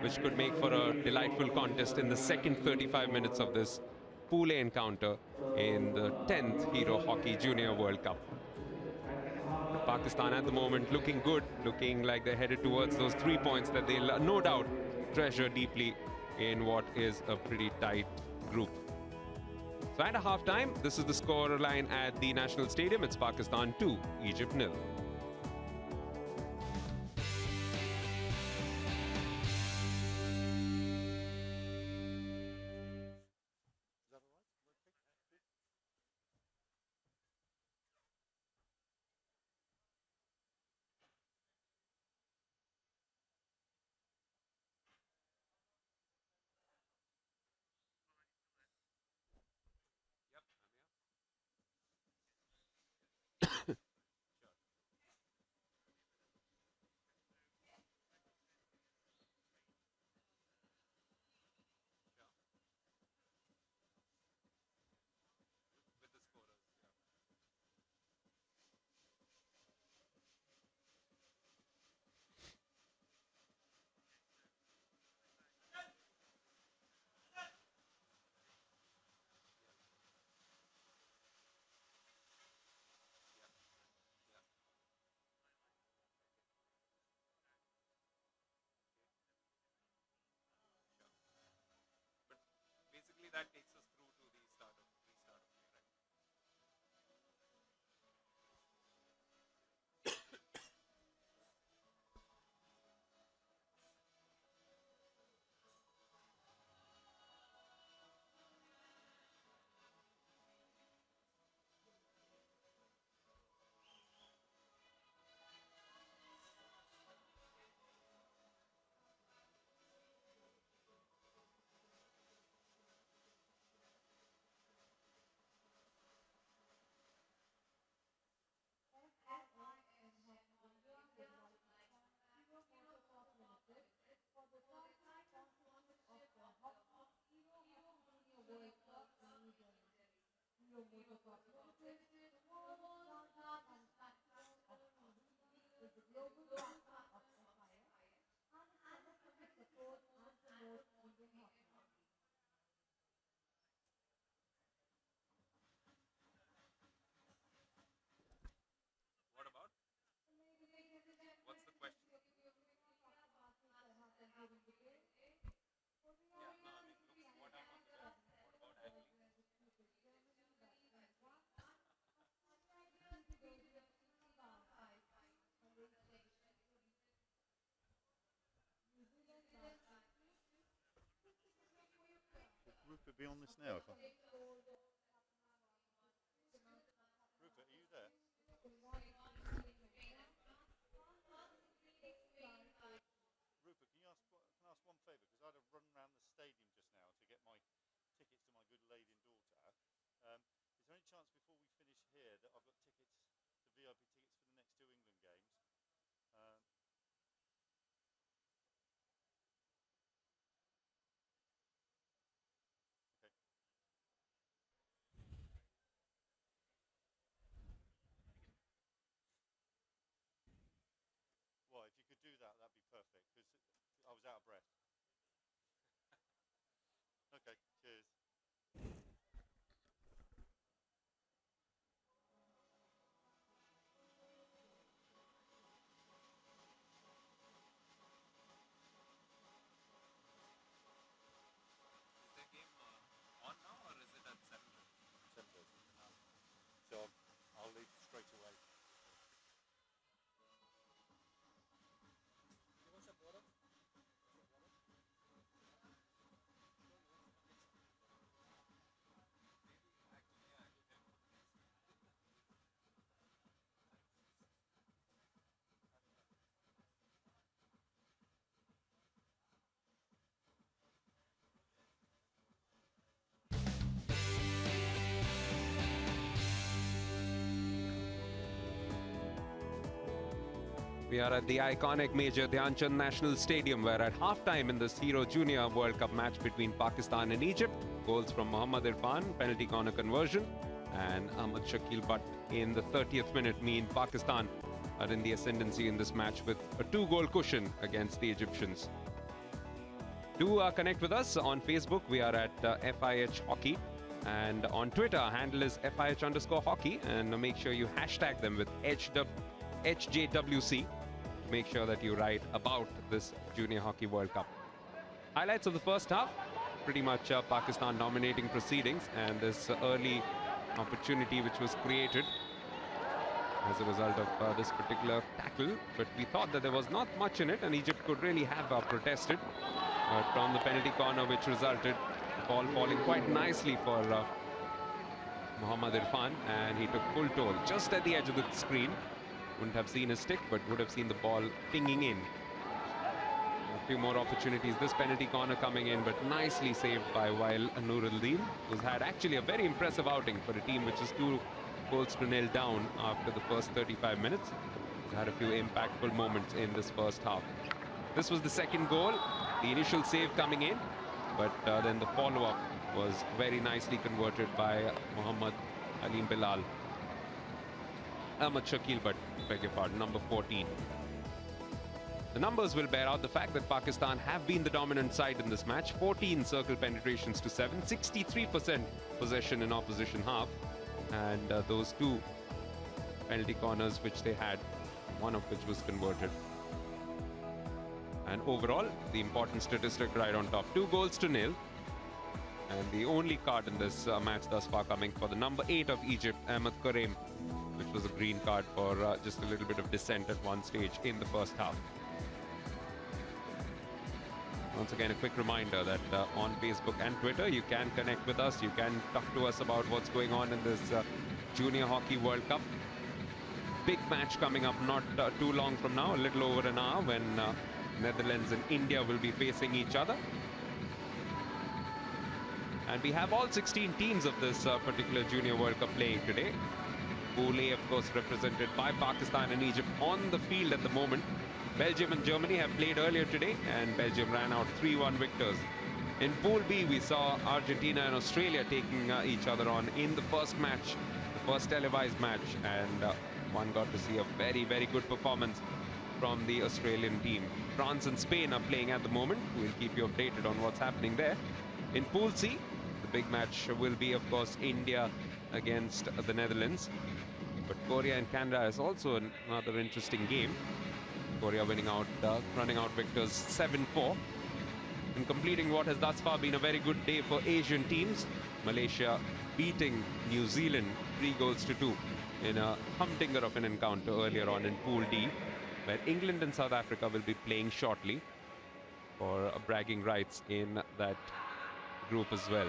which could make for a delightful contest in the second 35 minutes of this Pool A encounter in the 10th Hero Hockey Junior World Cup. Pakistan at the moment looking good, looking like they're headed towards those 3 points that they'll no doubt treasure deeply in what is a pretty tight group. So at a half-time, this is the score line at the National Stadium. It's Pakistan 2, Egypt 0. Basically, that takes us through to the restart of play, right? What about? What's the question? Yeah, no, I mean, looks what up on the web. What about Angley? Rupert, be on this now. Rupert, are you there? Rupert, can I ask one favour? Because I had to run around the stadium just now to get my tickets to my good lady and daughter. Is there any chance before we finish here that I've got tickets, the VIP tickets for the next 2 England games? Okay. Well, if you could do that, that'd be perfect, because I was out of breath. Okay, cheers. We are at the iconic Major Dhyan Chand National Stadium, where at halftime in this Hero Junior World Cup match between Pakistan and Egypt, goals from Mohammad Irfan, penalty corner conversion, and Ahmad Shakil Butt in the 30th minute mean Pakistan are in the ascendancy in this match with a 2-goal cushion against the Egyptians. Do connect with us on Facebook. We are at FIH Hockey. And on Twitter, our handle is FIH_hockey. And make sure you hashtag them with HJWC to make sure that you write about this Junior Hockey World Cup. Highlights of the first half, pretty much Pakistan dominating proceedings, and this early opportunity which was created as a result of this particular tackle. But we thought that there was not much in it, and Egypt could really have protested from the penalty corner, which resulted the ball falling quite nicely for Mohammad Irfan, and he took full toll just at the edge of the screen. Wouldn't have seen his stick, but would have seen the ball pinging in. A few more opportunities. This penalty corner coming in, but nicely saved by Wael Nuruddin, who's had actually a very impressive outing for a team which is 2-0 down after the first 35 minutes. He's had a few impactful moments in this first half. This was the second goal. The initial save coming in, but then the follow-up was very nicely converted by Muhammad Alim Bilal. Ahmad Shakil, but beg your pardon, number 14. The numbers will bear out the fact that Pakistan have been the dominant side in this match. 14 circle penetrations to 7, 63% possession in opposition half, and those 2 penalty corners which they had, one of which was converted. And overall, the important statistic right on top, 2-0. And the only card in this match thus far coming for the number 8 of Egypt, Ahmed Kareem, which was a green card for just a little bit of dissent at one stage in the first half. Once again, a quick reminder that on Facebook and Twitter, you can connect with us. You can talk to us about what's going on in this Junior Hockey World Cup. Big match coming up not too long from now, a little over an hour, when Netherlands and India will be facing each other. And we have all 16 teams of this particular Junior World Cup playing today. Pool A, of course, represented by Pakistan and Egypt on the field at the moment. Belgium and Germany have played earlier today, and Belgium ran out 3-1 victors. In Pool B, we saw Argentina and Australia taking each other on in the first match, the first televised match, and one got to see a very, very good performance from the Australian team. France and Spain are playing at the moment. We'll keep you updated on what's happening there. In Pool C, the big match will be, of course, India against the Netherlands. But Korea and Canada is also another interesting game. Korea winning out, running out victors 7-4. And completing what has thus far been a very good day for Asian teams. Malaysia beating New Zealand 3-2 in a humdinger of an encounter earlier on in Pool D, where England and South Africa will be playing shortly for bragging rights in that group as well.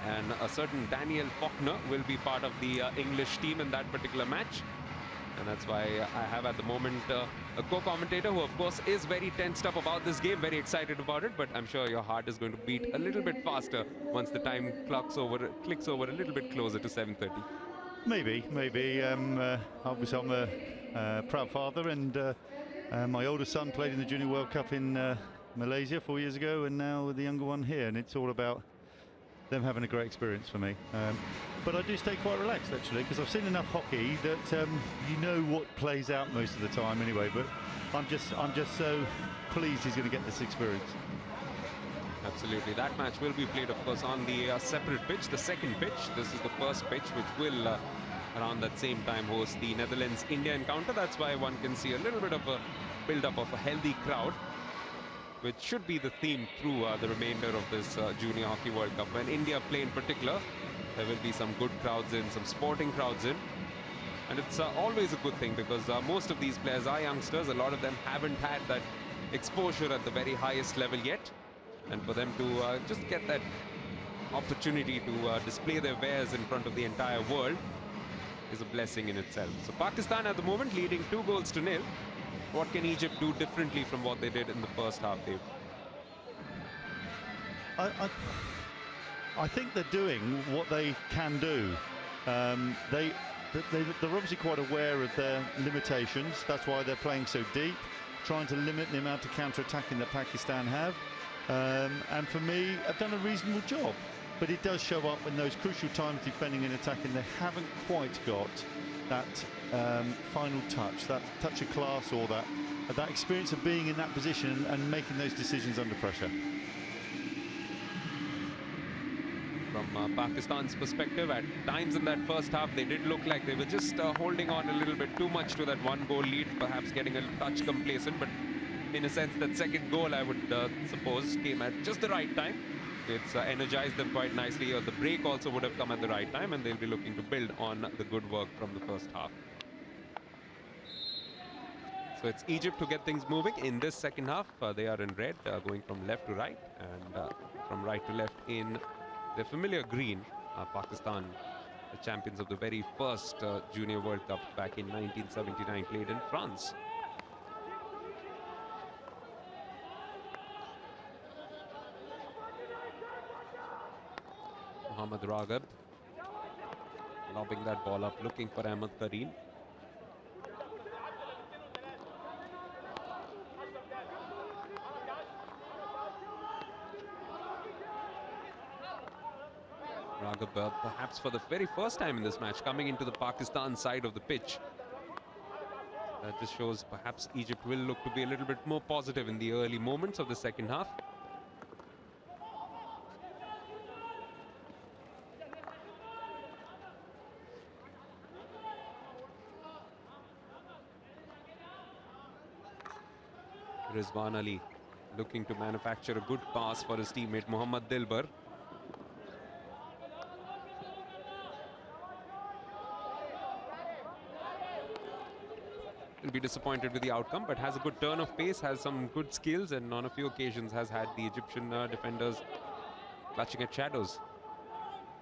And a certain Daniel Faulkner will be part of the English team in that particular match. And that's why I have at the moment a co-commentator who, of course, is very tensed up about this game, very excited about it. But I'm sure your heart is going to beat a little bit faster once the time clicks over a little bit closer to 7:30. Maybe. Obviously, I'm a proud father, and my older son played in the Junior World Cup in Malaysia 4 years ago, and now the younger one here, and it's all about them having a great experience for me. But I do stay quite relaxed, actually, because I've seen enough hockey that you know what plays out most of the time anyway. But I'm just so pleased he's going to get this experience. Absolutely. That match will be played, of course, on the separate pitch, the second pitch. This is the first pitch, which will around that same time host the Netherlands-India encounter. That's why one can see a little bit of a build-up of a healthy crowd, which should be the theme through the remainder of this Junior Hockey World Cup. When India play in particular, there will be some good crowds in, some sporting crowds in. And it's always a good thing, because most of these players are youngsters. A lot of them haven't had that exposure at the very highest level yet. And for them to just get that opportunity to display their wares in front of the entire world is a blessing in itself. So Pakistan at the moment leading 2-0. What can Egypt do differently from what they did in the first half, Dave? I think they're doing what they can do. they're obviously quite aware of their limitations. That's why they're playing so deep, trying to limit the amount of counter-attacking that Pakistan have. And for me, I've done a reasonable job. But it does show up in those crucial times defending and attacking. They haven't quite got that final touch, that touch of class, or that experience of being in that position and making those decisions under pressure. From Pakistan's perspective, at times in that first half, they did look like they were just holding on a little bit too much to that one-goal lead, perhaps getting a touch complacent. But in a sense, that second goal, I would suppose, came at just the right time. It's energized them quite nicely. The break also would have come at the right time, and they'll be looking to build on the good work from the first half. So it's Egypt to get things moving in this second half. They are in red, going from left to right, and from right to left in the familiar green. Pakistan, the champions of the very first Junior World Cup back in 1979, played in France. Mohammad Raghab lobbing that ball up, looking for Ahmed Kareem. Raghab, perhaps for the very first time in this match, coming into the Pakistan side of the pitch. That just shows perhaps Egypt will look to be a little bit more positive in the early moments of the second half. Rizwan Ali looking to manufacture a good pass for his teammate Mohammad Dilbar. Will be disappointed with the outcome, but has a good turn of pace, has some good skills, and on a few occasions has had the Egyptian defenders clutching at shadows.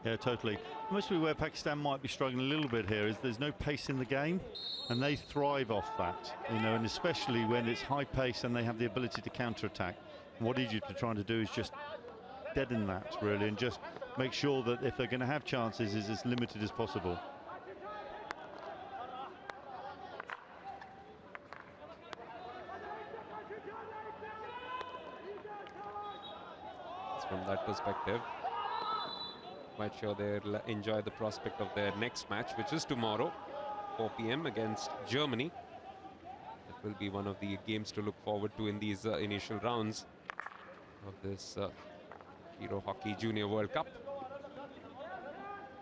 Yeah, totally. Mostly where Pakistan might be struggling a little bit here is there's no pace in the game, and they thrive off that, you know, and especially when it's high pace and they have the ability to counter-attack. What Egypt are trying to do is just deaden that, really, and just make sure that if they're going to have chances, is as limited as possible. It's from that perspective, quite sure they'll enjoy the prospect of their next match, which is tomorrow, 4 p.m. against Germany. That will be one of the games to look forward to in these initial rounds of this Hero Hockey Junior World Cup.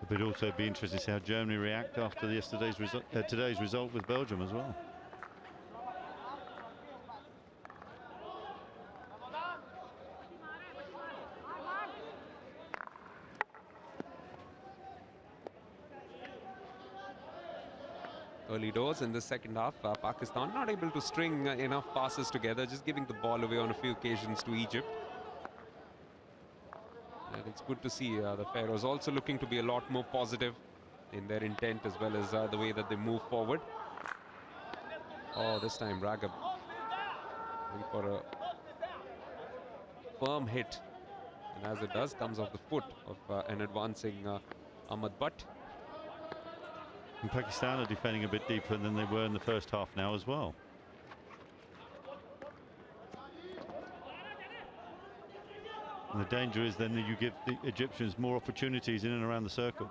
It would also be interesting to see how Germany react after today's result with Belgium as well. Early doors in the second half, Pakistan not able to string enough passes together, just giving the ball away on a few occasions to Egypt. And it's good to see the Pharaohs also looking to be a lot more positive in their intent as well as the way that they move forward. Oh, this time Raghab going for a firm hit, and as it does, comes off the foot of an advancing Ahmad Butt. And Pakistan are defending a bit deeper than they were in the first half now as well. And the danger is then that you give the Egyptians more opportunities in and around the circle.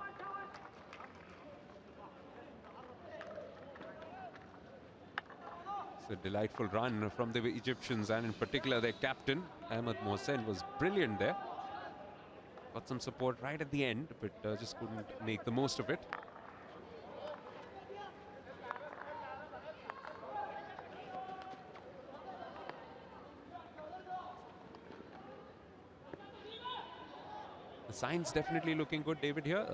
It's a delightful run from the Egyptians, and in particular their captain Ahmed Mohsen was brilliant there. Got some support right at the end, but just couldn't make the most of it. The signs definitely looking good, David, here.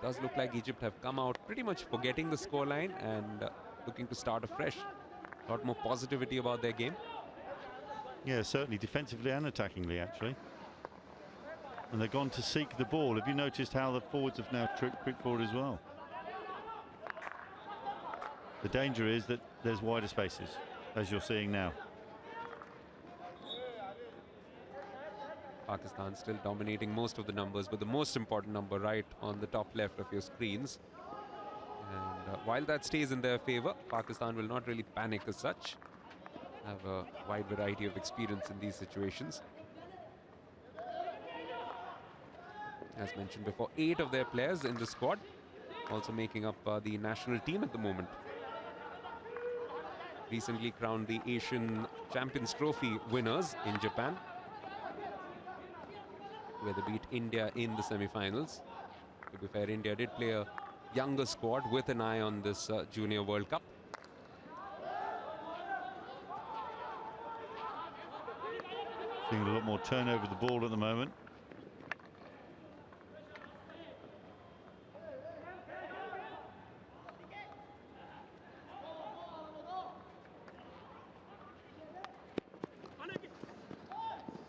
Does look like Egypt have come out pretty much forgetting the scoreline and looking to start afresh. A lot more positivity about their game. Yeah, certainly defensively and attackingly, actually. And they've gone to seek the ball. Have you noticed how the forwards have now tripped quick forward as well? The danger is that there's wider spaces, as you're seeing now. Pakistan still dominating most of the numbers, but the most important number right on the top left of your screens And while that stays in their favor, Pakistan will not really panic as such. Have a wide variety of experience in these situations. As mentioned before, 8 of their players in the squad, also making up the national team at the moment. Recently crowned the Asian Champions Trophy winners in Japan, where they beat India in the semi-finals. To be fair, India did play a younger squad with an eye on this Junior World Cup. Seeing a lot more turnover of the ball at the moment.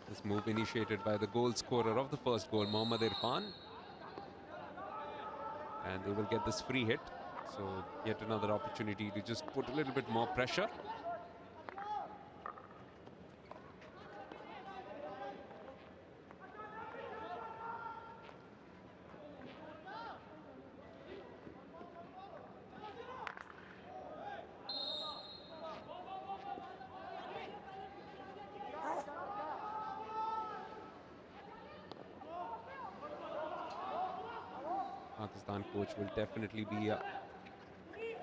This move initiated by the goal scorer of the first goal, Mohammad Irfan. And they will get this free hit. So yet another opportunity to just put a little bit more pressure. Pakistan coach will definitely be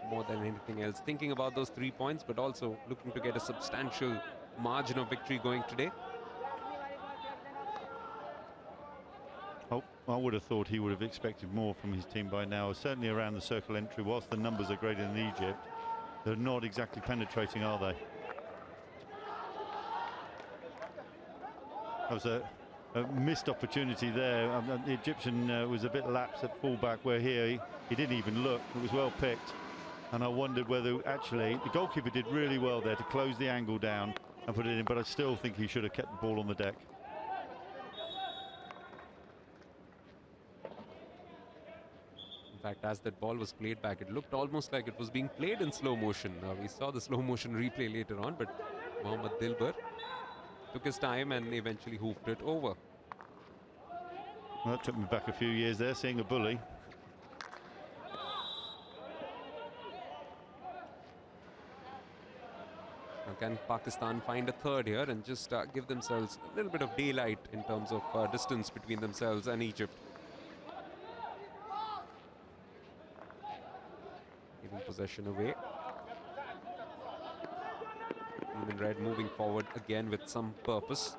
more than anything else thinking about those 3 points, but also looking to get a substantial margin of victory going today. Oh, I would have thought he would have expected more from his team by now. Certainly around the circle entry, whilst the numbers are greater than Egypt, they're not exactly penetrating, are they? That was a missed opportunity there. The Egyptian was a bit lapsed at fullback, where here he didn't even look. It was well picked, and I wondered whether actually the goalkeeper did really well there to close the angle down and put it in, but I still think he should have kept the ball on the deck. In fact, as that ball was played back, it looked almost like it was being played in slow motion. We saw the slow motion replay later on, but Mohammad Dilbar took his time and eventually hoofed it over. Well, that took me back a few years there, seeing a bully. Now can Pakistan find a third here and just give themselves a little bit of daylight in terms of distance between themselves and Egypt? Giving possession away. Team in red moving forward again with some purpose.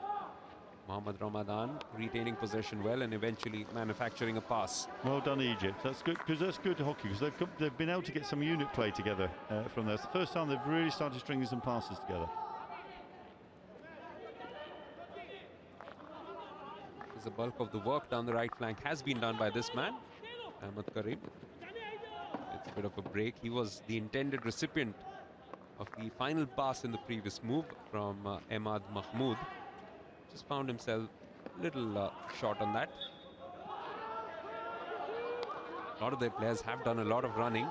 Mohammad Ramadan retaining possession well and eventually manufacturing a pass. Well done, Egypt. That's good, because that's good hockey, because they've been able to get some unit play together from there. It's the first time they've really started stringing some passes together. Because the bulk of the work down the right flank has been done by this man, Ahmed Karim. It's a bit of a break. He was the intended recipient of the final pass in the previous move from Ahmad Mahmoud. Just found himself a little short on that. A lot of their players have done a lot of running.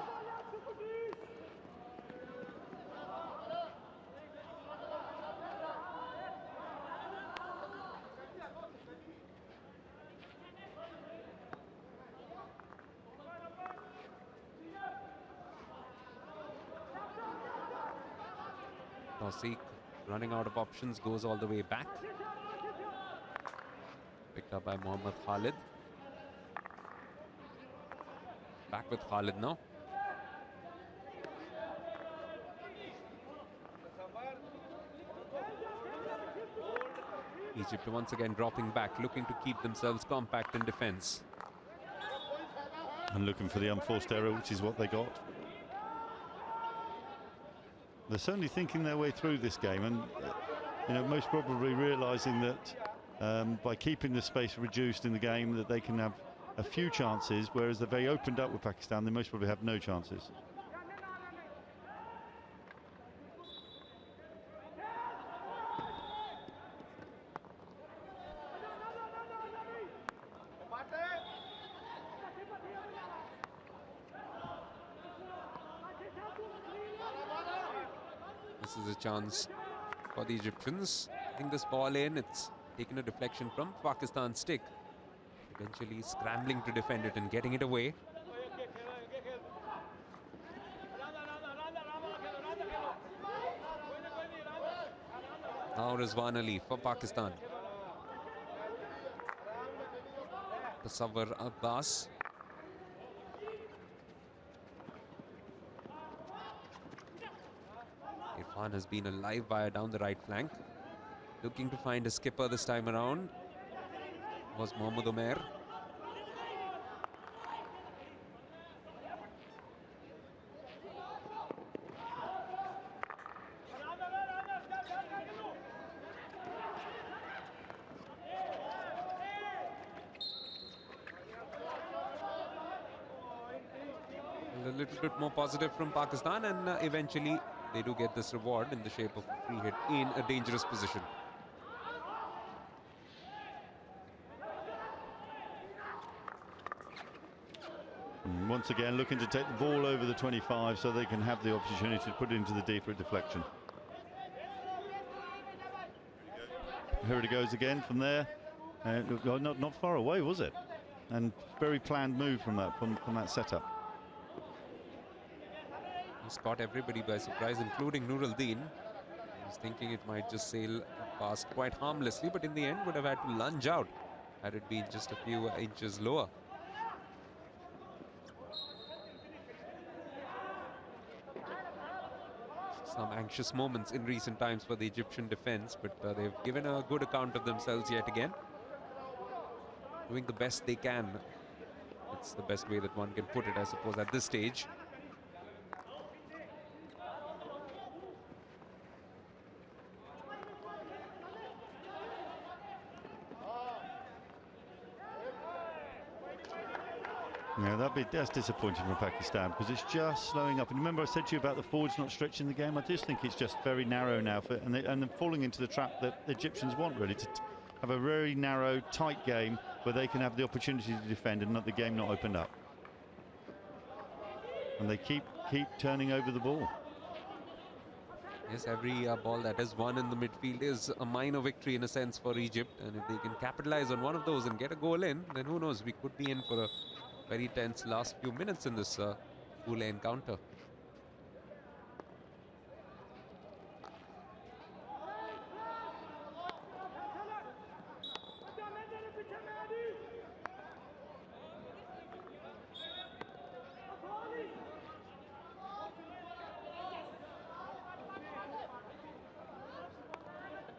Tawseek running out of options, goes all the way back. Picked up by Mohammad Khalid. Back with Khalid now. Egypt once again dropping back, looking to keep themselves compact in defense. And looking for the unforced error, which is what they got. They're certainly thinking their way through this game, and most probably realising that by keeping the space reduced in the game, that they can have a few chances, whereas if they opened up with Pakistan, they most probably have no chances. This is a chance for the Egyptians. I think this ball in, it's taken a deflection from Pakistan's stick. Eventually scrambling to defend it and getting it away. Now Rizwan Ali for Pakistan. Tasawwur Abbas. Irfan has been a live wire down the right flank. Looking to find a skipper this time around was Mohammad Omer. A little bit more positive from Pakistan, and eventually they do get this reward in the shape of a free hit in a dangerous position. And once again, looking to take the ball over the 25 so they can have the opportunity to put it into the D for a deflection. Here it goes again from there. Not far away, was it? And very planned move from that setup. He's caught everybody by surprise, including Nuruddin. He was thinking it might just sail past quite harmlessly, but in the end would have had to lunge out had it been just a few inches lower. Some anxious moments in recent times for the Egyptian defense, but they've given a good account of themselves yet again. Doing the best they can. It's the best way that one can put it, I suppose, at this stage. Yeah, that's disappointing from Pakistan because it's just slowing up. And remember, I said to you about the forwards not stretching the game. I just think it's just very narrow now, and they're falling into the trap that the Egyptians want, really, to have a very narrow, tight game where they can have the opportunity to defend and not the game not opened up. And they keep turning over the ball. Yes, every ball that is won in the midfield is a minor victory in a sense for Egypt, and if they can capitalize on one of those and get a goal in, then who knows, we could be in for a very tense last few minutes in this Pule encounter.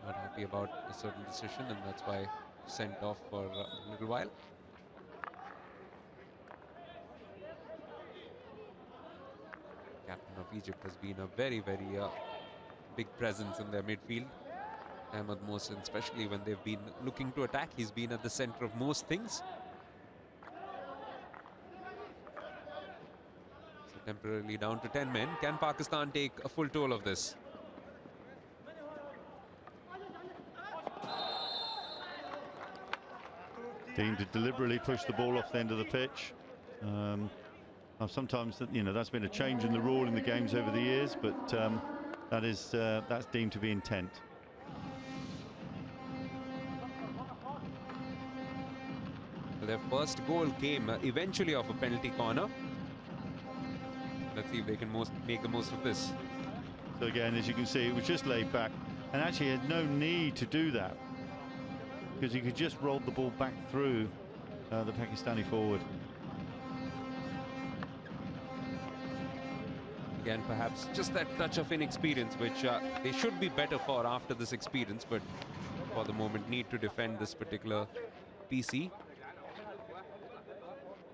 Not happy about a certain decision, and that's why sent off for a little while. Captain of Egypt has been a very, very big presence in their midfield. Ahmed Mohsen, especially when they've been looking to attack, he's been at the center of most things. So temporarily down to 10 men. Can Pakistan take a full toll of this? Team to deliberately push the ball off the end of the pitch. Sometimes that's been a change in the rule in the games over the years, but that's deemed to be intent. Their first goal came eventually off a penalty corner. Let's see if they can make the most of this. So again, as you can see, it was just laid back, and actually had no need to do that because he could just roll the ball back through the Pakistani forward. Again, perhaps just that touch of inexperience, which they should be better for after this experience, but for the moment need to defend this particular PC.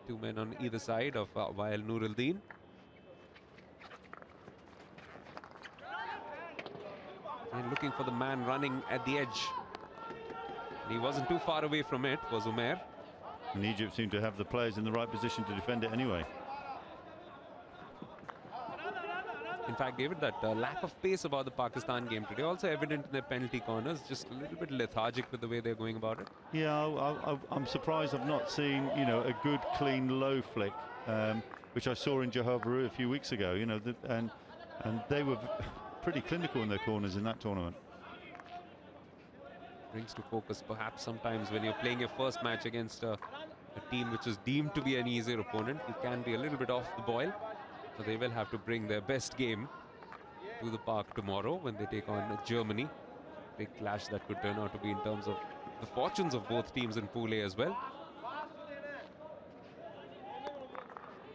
Two men on either side of Wael Nuruddin. And looking for the man running at the edge. And he wasn't too far away from it, was Umair. And Egypt seemed to have the players in the right position to defend it anyway. In fact, David, that lack of pace about the Pakistan game today also evident in their penalty corners, just a little bit lethargic with the way they're going about it. Yeah, I'm surprised I've not seen, a good, clean, low flick, which I saw in Johor Bahru a few weeks ago, and they were pretty clinical in their corners in that tournament. Brings to focus perhaps sometimes when you're playing your first match against a team which is deemed to be an easier opponent. You can be a little bit off the boil. So they will have to bring their best game to the park tomorrow when they take on Germany. big clash that could turn out to be in terms of the fortunes of both teams in Pool A as well.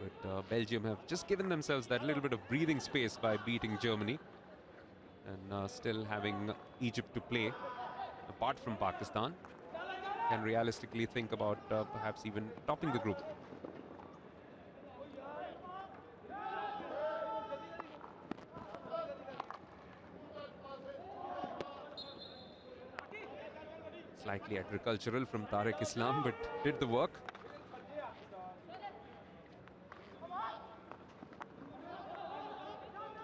But Belgium have just given themselves that little bit of breathing space by beating Germany, and still having Egypt to play apart from Pakistan, can realistically think about perhaps even topping the group. Slightly agricultural from Tariq Islam, but did the work.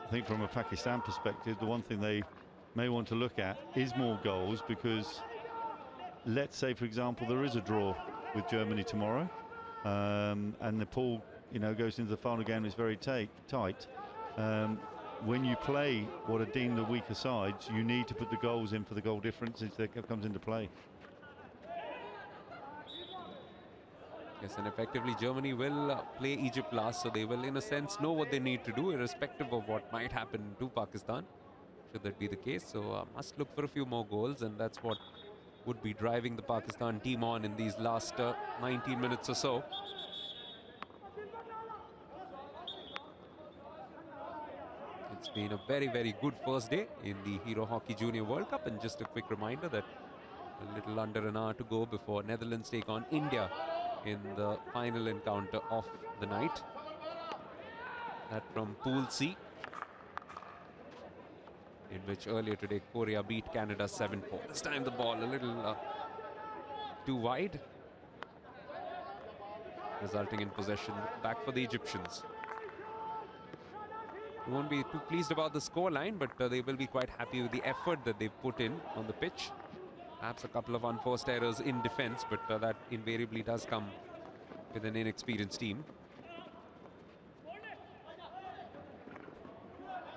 I think from a Pakistan perspective, the one thing they may want to look at is more goals, because let's say, for example, there is a draw with Germany tomorrow, and the pool, goes into the final game, is very tight. When you play what are deemed the weaker sides, you need to put the goals in for the goal difference if that comes into play. Yes, and effectively Germany will play Egypt last, so they will in a sense know what they need to do irrespective of what might happen to Pakistan, should that be the case. So must look for a few more goals, and that's what would be driving the Pakistan team on in these last 19 minutes or so. It's been a very, very good first day in the Hero Hockey Junior World Cup, and just a quick reminder that a little under an hour to go before Netherlands take on India in the final encounter of the night. That from Pool C, in which earlier today Korea beat Canada 7-4. This time the ball a little too wide, resulting in possession back for the Egyptians. They won't be too pleased about the scoreline, but they will be quite happy with the effort that they've put in on the pitch. Perhaps a couple of unforced errors in defense, but that invariably does come with an inexperienced team.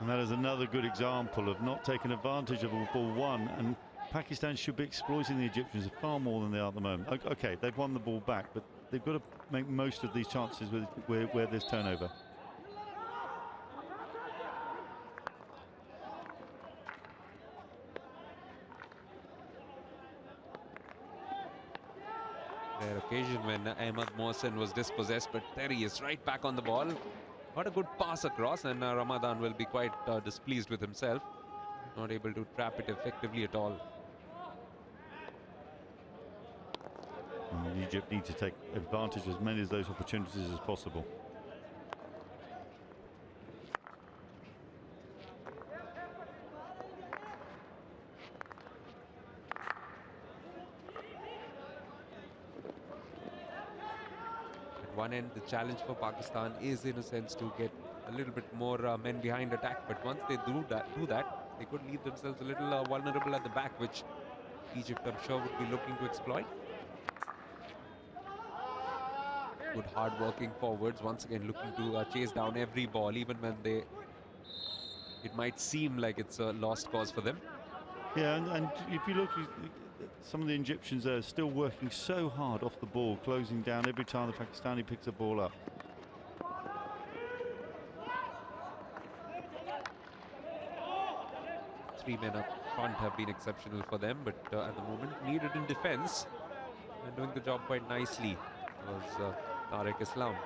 And that is another good example of not taking advantage of a ball one, and Pakistan should be exploiting the Egyptians far more than they are at the moment. Okay, they've won the ball back, but they've got to make most of these chances where there's turnover. Rare occasion when Ahmed Mohsen was dispossessed, but there he is, right back on the ball. Got a good pass across, and Ramadan will be quite displeased with himself. Not able to trap it effectively at all. And Egypt need to take advantage of as many of those opportunities as possible. One end, the challenge for Pakistan is in a sense to get a little bit more men behind attack, but once they do that, they could leave themselves a little vulnerable at the back, which Egypt, I'm sure, would be looking to exploit. Good hard-working forwards, once again looking to chase down every ball, even when it might seem like it's a lost cause for them. Yeah, and if you look, some of the Egyptians are still working so hard off the ball, closing down every time the Pakistani picks a ball up. Three men up front have been exceptional for them, but at the moment needed in defense, and doing the job quite nicely was Tariq Islam.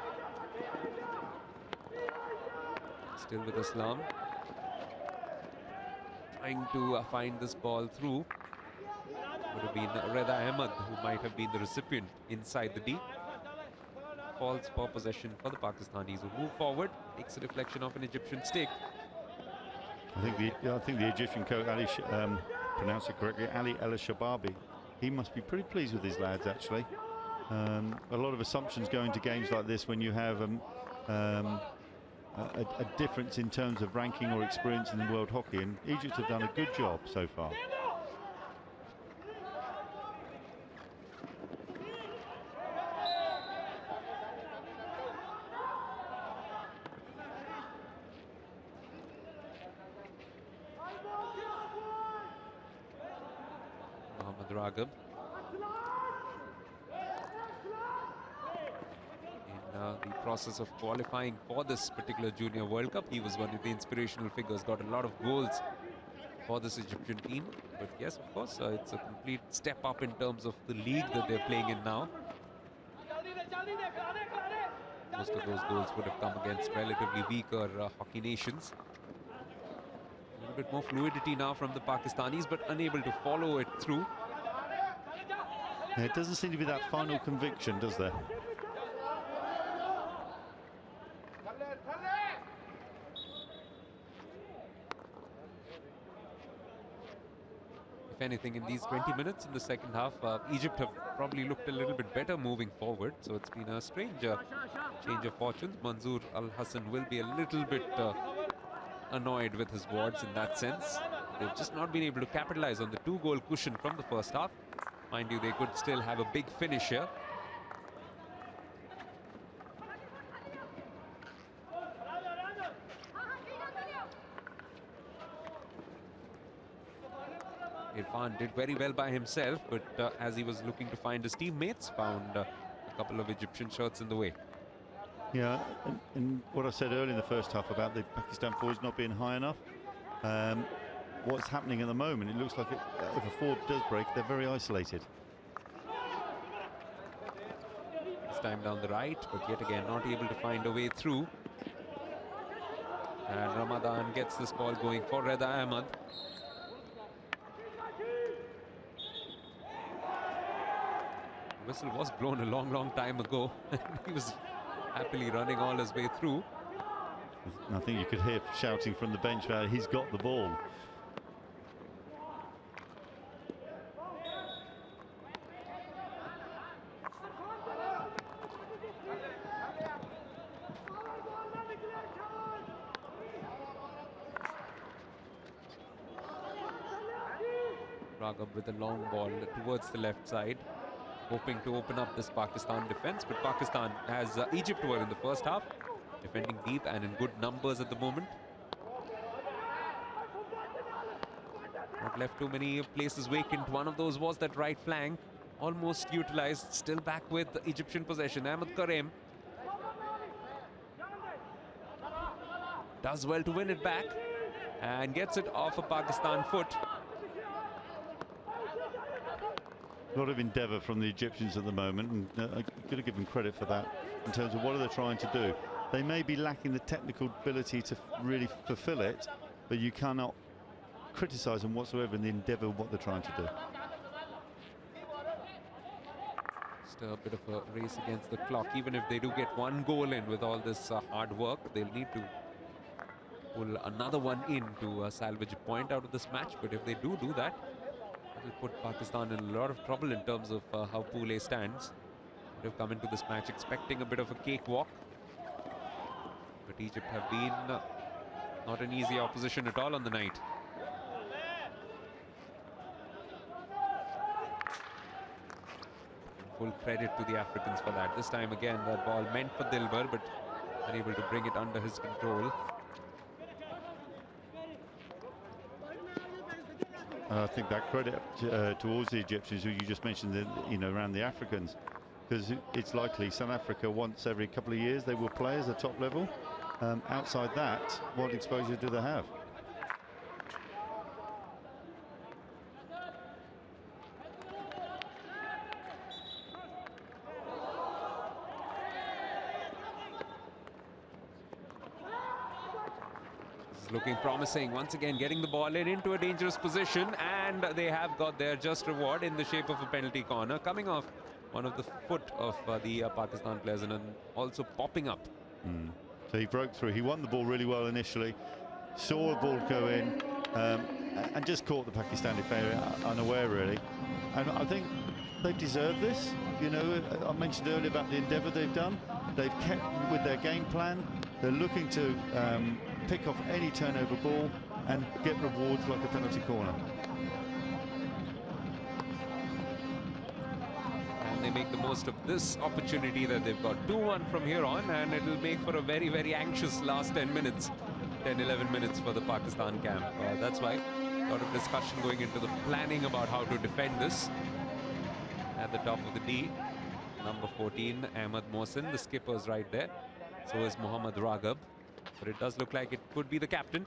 Still with Islam, trying to find this ball through. Would have been Reza Ahmed who might have been the recipient inside the D. Falls for possession for the Pakistanis, who move forward. Takes a reflection of an Egyptian stick. I think the Egyptian coach, Ali, pronounced it correctly, Ali El Shababi, he must be pretty pleased with his lads, actually. A lot of assumptions go into games like this when you have a difference in terms of ranking or experience in world hockey, and Egypt have done a good job so far. Ragab. In the process of qualifying for this particular Junior World Cup, he was one of the inspirational figures, got a lot of goals for this Egyptian team. But yes, of course, it's a complete step up in terms of the league that they're playing in now. Most of those goals would have come against relatively weaker hockey nations. A little bit more fluidity now from the Pakistanis, but unable to follow it through. Yeah, it doesn't seem to be that final conviction, does there? If anything, in these 20 minutes in the second half, Egypt have probably looked a little bit better moving forward. So it's been a strange change of fortunes. Manzoor Al Hassan will be a little bit annoyed with his wards in that sense. They've just not been able to capitalize on the 2-goal cushion from the first half. Mind you, they could still have a big finish here. Irfan did very well by himself, but as he was looking to find his teammates, found a couple of Egyptian shots in the way. Yeah, and what I said earlier in the first half about the Pakistan forwards not being high enough, what's happening at the moment, it looks like if a forward does break, they're very isolated. This time down the right, but yet again not able to find a way through. And Ramadan gets this ball going for Reza Ahmed. The whistle was blown a long time ago. He was happily running all his way through. I think you could hear shouting from the bench about he's got the ball. Raghav with a long ball towards the left side, hoping to open up this Pakistan defense. But Pakistan, as Egypt were in the first half, defending deep and in good numbers at the moment. Not left too many places vacant. One of those was that right flank, almost utilized. Still back with Egyptian possession. Ahmed Karim does well to win it back and gets it off a Pakistan foot. A lot of endeavour from the Egyptians at the moment, and I got to give them credit for that in terms of what are they trying to do. They may be lacking the technical ability to really fulfill it, but you cannot criticise them whatsoever in the endeavour of what they're trying to do. Still a bit of a race against the clock. Even if they do get one goal in with all this hard work, they'll need to pull another one in to salvage a point out of this match. But if they do that, it'll put Pakistan in a lot of trouble in terms of how Pool A stands. They've come into this match expecting a bit of a cakewalk, but Egypt have been not an easy opposition at all on the night. Full credit to the Africans for that. This time again, that ball meant for Dilbar, but unable to bring it under his control. I think that credit towards the Egyptians, who you just mentioned, around the Africans, because it's likely South Africa once every couple of years they will play as a top level. Outside that, what exposure do they have? Looking promising. Once again getting the ball into a dangerous position, and they have got their just reward in the shape of a penalty corner coming off one of the foot of the Pakistan players, and also popping up. So he broke through. He won the ball really well initially, saw the ball go in, and just caught the Pakistan defender unaware really. And I think they've deserved this. I mentioned earlier about the endeavour they've done. They've kept with their game plan. They're looking to pick off any turnover ball and get rewards like a penalty corner. And they make the most of this opportunity that they've got. 2-1 from here on, and it'll make for a very anxious last 10 minutes, 10-11 minutes for the Pakistan camp. That's why a lot of discussion going into the planning about how to defend this. At the top of the D, number 14, Ahmed Mohsin, the skipper's right there. So is Mohammad Raghav. But it does look like it could be the captain.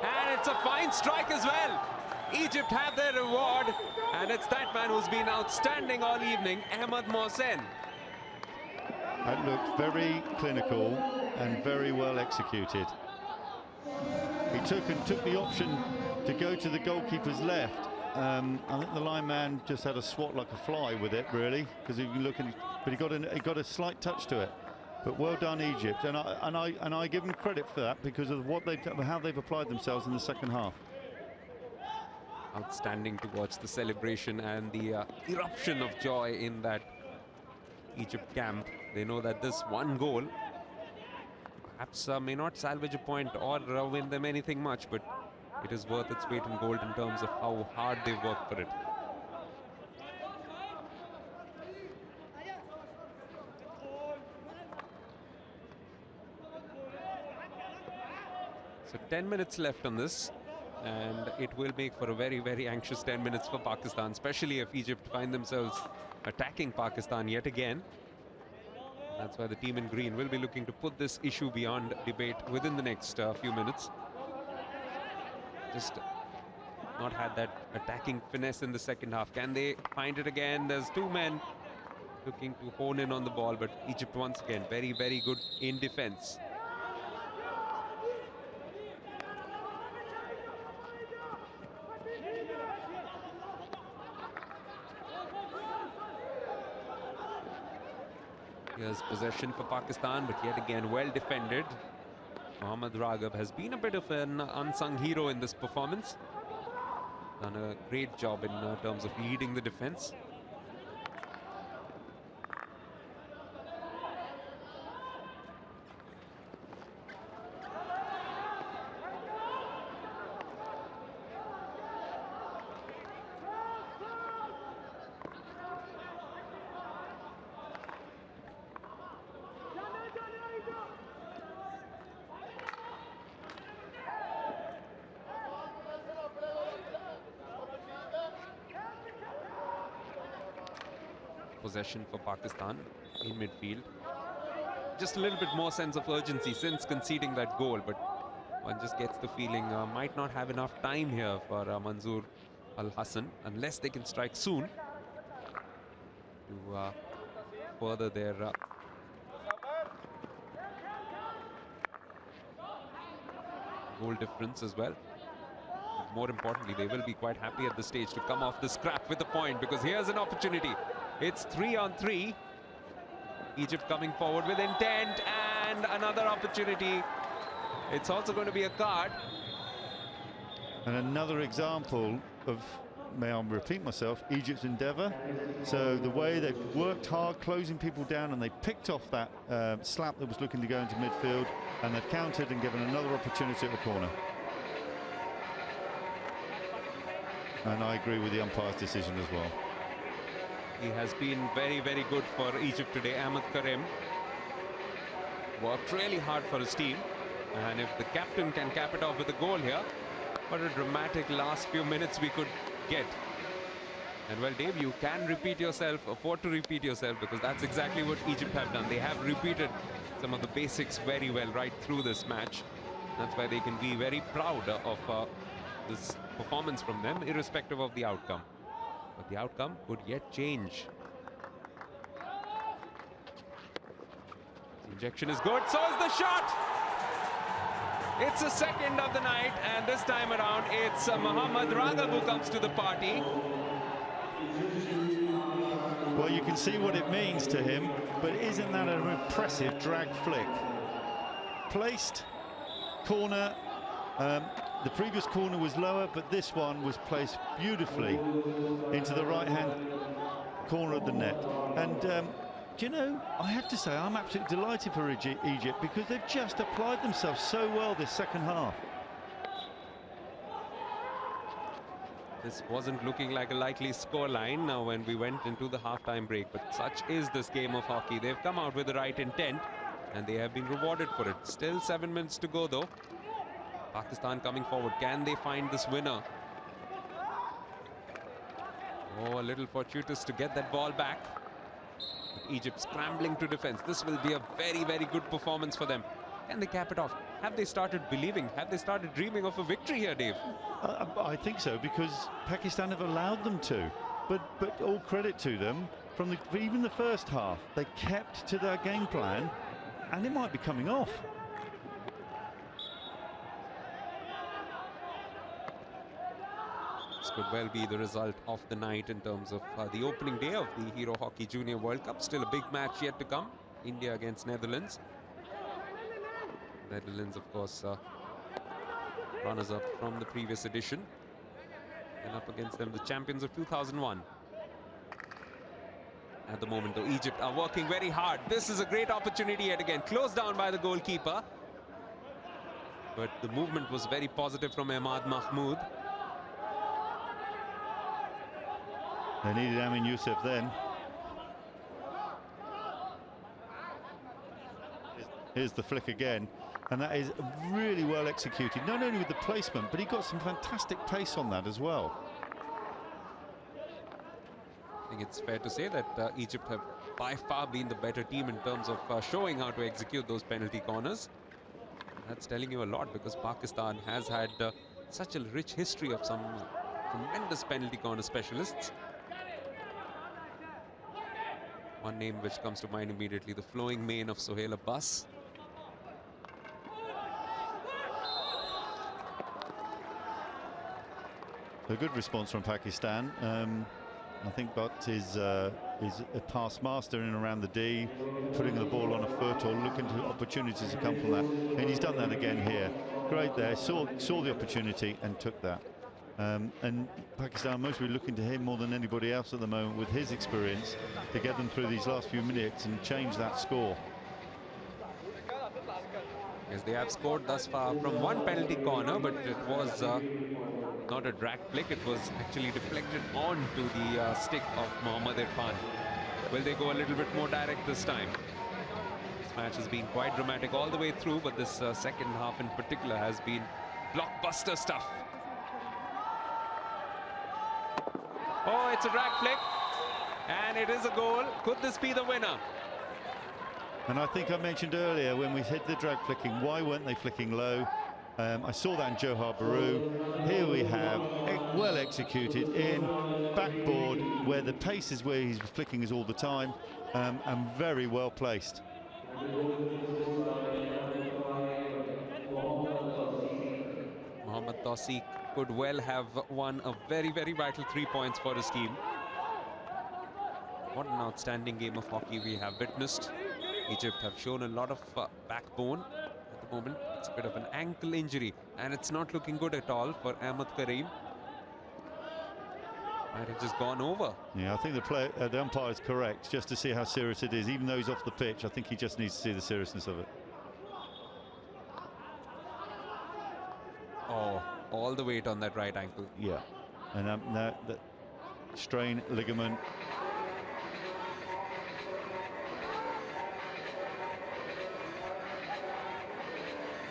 And it's a fine strike as well. Egypt have their reward, and it's that man who's been outstanding all evening, Ahmed Mohsen. That looked very clinical and very well executed. He took the option to go to the goalkeeper's left. I think the lineman just had a swat like a fly with it, really, because if you look, but he got a slight touch to it. But well done, Egypt, and I give them credit for that because of how they've applied themselves in the second half. Outstanding to watch the celebration and the eruption of joy in that Egypt camp. They know that this one goal perhaps may not salvage a point or win them anything much, but it is worth its weight in gold in terms of how hard they've worked for it. So 10 minutes left on this, and it will make for a very, very anxious 10 minutes for Pakistan, especially if Egypt find themselves attacking Pakistan yet again. That's why the team in green will be looking to put this issue beyond debate within the next few minutes. Just not had that attacking finesse in the second half. Can they find it again? There's two men looking to hone in on the ball, but Egypt once again very, very good in defense. Here's possession for Pakistan, but yet again well defended. Mohammad Raghav has been a bit of an unsung hero in this performance. Done a great job in terms of leading the defense. Possession for Pakistan in midfield. Just a little bit more sense of urgency since conceding that goal, but one just gets the feeling might not have enough time here for Manzoor Al Hassan unless they can strike soon to further their goal difference as well. But more importantly, they will be quite happy at this stage to come off the scrap with a point, because here's an opportunity. It's 3-on-3. Egypt coming forward with intent, and another opportunity. It's also going to be a card. And another example of, may I repeat myself, Egypt's endeavour. So the way they've worked hard, closing people down, and they picked off that slap that was looking to go into midfield, and they've countered and given another opportunity at the corner. And I agree with the umpire's decision as well. He has been very, very good for Egypt today. Ahmed Karim worked really hard for his team, and if the captain can cap it off with a goal here, what a dramatic last few minutes we could get. And well, Dave, you can repeat yourself, afford to repeat yourself, because that's exactly what Egypt have done. They have repeated some of the basics very well right through this match. That's why they can be very proud of this performance from them, irrespective of the outcome. But the outcome could yet change. The injection is good, so is the shot! It's the second of the night, and this time around it's Mohammad Raghav who comes to the party. Well, you can see what it means to him, but isn't that an impressive drag flick? Placed, corner. The previous corner was lower, but this one was placed beautifully into the right-hand corner of the net. And do you know, I have to say, I'm absolutely delighted for Egypt, because they've just applied themselves so well this second half. This wasn't looking like a likely scoreline now when we went into the halftime break, but such is this game of hockey. They've come out with the right intent, and they have been rewarded for it. Still 7 minutes to go, though. Pakistan coming forward. Can they find this winner? Oh, a little fortuitous to get that ball back. Egypt scrambling to defense. This will be a very, very good performance for them. Can they cap it off? have they started believing? Have they started dreaming of a victory here, Dave? I think so, because Pakistan have allowed them to. But all credit to them, even the first half, they kept to their game plan, and it might be coming off. This could well be the result of the night in terms of the opening day of the Hero Hockey Junior World Cup. Still a big match yet to come. India against Netherlands. Netherlands, of course, runners-up from the previous edition. And up against them, the champions of 2001. At the moment, though, Egypt are working very hard. This is a great opportunity yet again. Closed down by the goalkeeper. But the movement was very positive from Ahmad Mahmood. They needed Amin Youssef then. Here's the flick again. And that is really well executed, not only with the placement, but he got some fantastic pace on that as well. I think it's fair to say that Egypt have by far been the better team in terms of showing how to execute those penalty corners. That's telling you a lot, because Pakistan has had such a rich history of some tremendous penalty corner specialists. One name which comes to mind immediately, the flowing mane of Sohail Abbas. A good response from Pakistan. I think Butt is a pass master in and around the D, putting the ball on a foot or looking for opportunities to come from that. And he's done that again here. Great there, saw the opportunity and took that. And Pakistan must be looking to him more than anybody else at the moment with his experience to get them through these last few minutes and change that score. Yes, they have scored thus far from one penalty corner, but it was not a drag flick. It was actually deflected onto the stick of Mohammad Irfan. Will they go a little bit more direct this time? This match has been quite dramatic all the way through, but this second half in particular has been blockbuster stuff. Oh, it's a drag flick, and it is a goal. Could this be the winner? And I think I mentioned earlier when we hit the drag flicking, why weren't they flicking low? I saw that in Johar Baru. Here we have well executed in backboard, where the pace is where he's flicking is all the time, and very well placed. Mohammad Tawseeq could well have won a very, very vital 3 points for his team. What an outstanding game of hockey we have witnessed. Egypt have shown a lot of backbone at the moment. It's a bit of an ankle injury, and it's not looking good at all for Ahmed Karim. Might have just gone over. Yeah, I think the umpire is correct, just to see how serious it is. Even though he's off the pitch, I think he just needs to see the seriousness of it. Oh, all the weight on that right ankle. Yeah, and that strain ligament.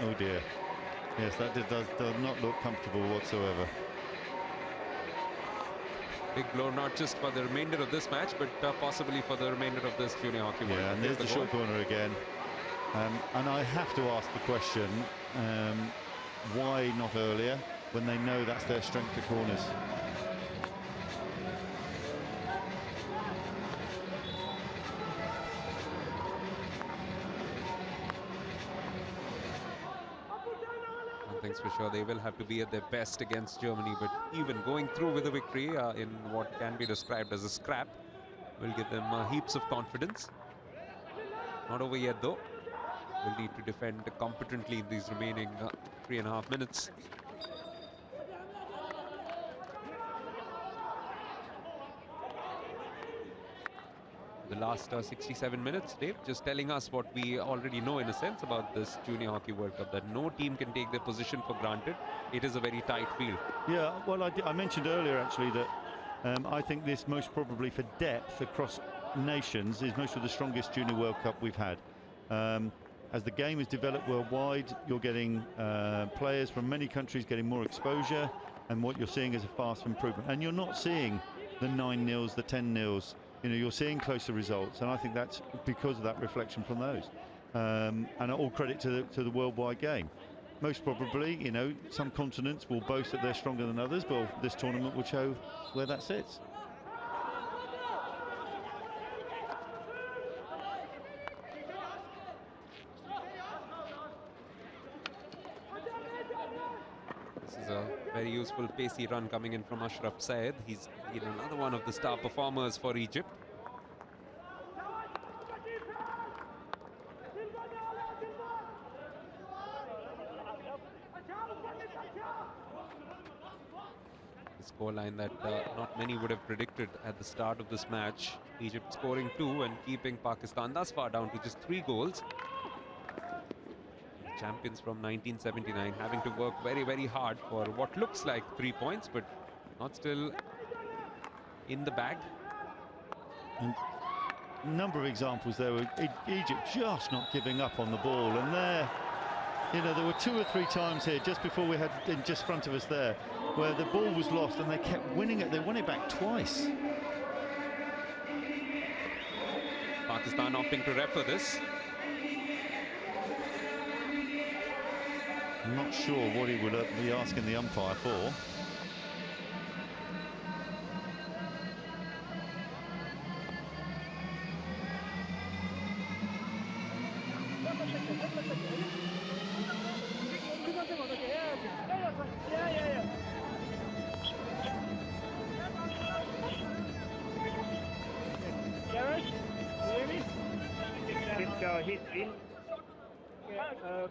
Oh dear. Yes, that does not look comfortable whatsoever. Big blow, not just for the remainder of this match, but possibly for the remainder of this junior hockey world. Yeah, and there's the short corner again. And I have to ask the question, why not earlier, when they know that's their strength, the corners? For sure, they will have to be at their best against Germany, but even going through with a victory in what can be described as a scrap will give them heaps of confidence. Not over yet though. Will need to defend competently in these remaining 3.5 minutes. The last 67 minutes, Dave, just telling us what we already know in a sense about this Junior Hockey World Cup, that no team can take their position for granted. It is a very tight field. Yeah, well, I mentioned earlier actually that I think this most probably for depth across nations is most of the strongest Junior World Cup we've had. As the game has developed worldwide, you're getting players from many countries getting more exposure, and what you're seeing is a fast improvement. And you're not seeing the 9-0s, the 10-0s. You know, you're seeing closer results, and I think that's because of that reflection from those. and all credit to the worldwide game. Most probably, you know, some continents will boast that they're stronger than others, but this tournament will show where that sits. This is a very useful pacey run coming in from Ashraf Saeed. He's been another one of the star performers for Egypt. Scoreline that not many would have predicted at the start of this match. Egypt scoring 2 and keeping Pakistan thus far down to just 3 goals. The champions from 1979 having to work very, very hard for what looks like 3 points, but not still in the bag. And a number of examples there were Egypt just not giving up on the ball, and there, you know, there were 2 or 3 times here just before we had in just front of us there where the ball was lost and they kept winning it. They won it back twice. Pakistan opting to refer this. I'm not sure what he would be asking the umpire for.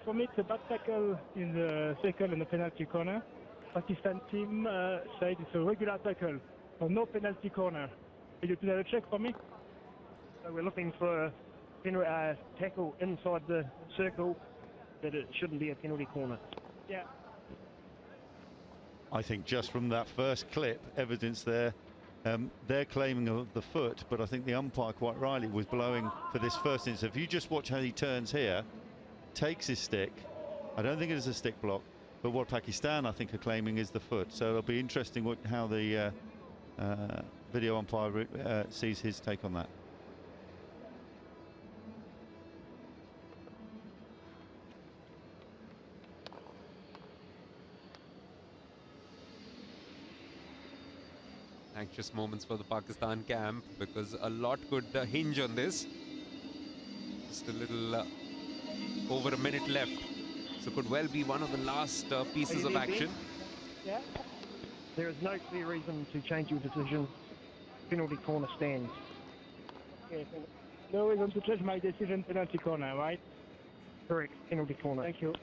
For me, it's a bad tackle in the second and the penalty corner. Pakistan team said it's a regular tackle, so no penalty corner. Can you do a check for me? So we're looking for a tackle inside the circle, that it shouldn't be a penalty corner. Yeah. I think just from that first clip, evidence there, they're claiming of the foot, but I think the umpire quite rightly was blowing for this first instance. If you just watch how he turns here, takes his stick, I don't think it is a stick block, but what Pakistan I think are claiming is the foot. So it'll be interesting how the video umpire sees his take on that. Anxious moments for the Pakistan camp because a lot could hinge on this. Just a little over a minute left, so could well be one of the last pieces of action. Yeah. There is no clear reason to change your decision. Penalty corner stands. Okay. No reason to change my decision. Penalty corner, right? Correct. Penalty corner. Thank you.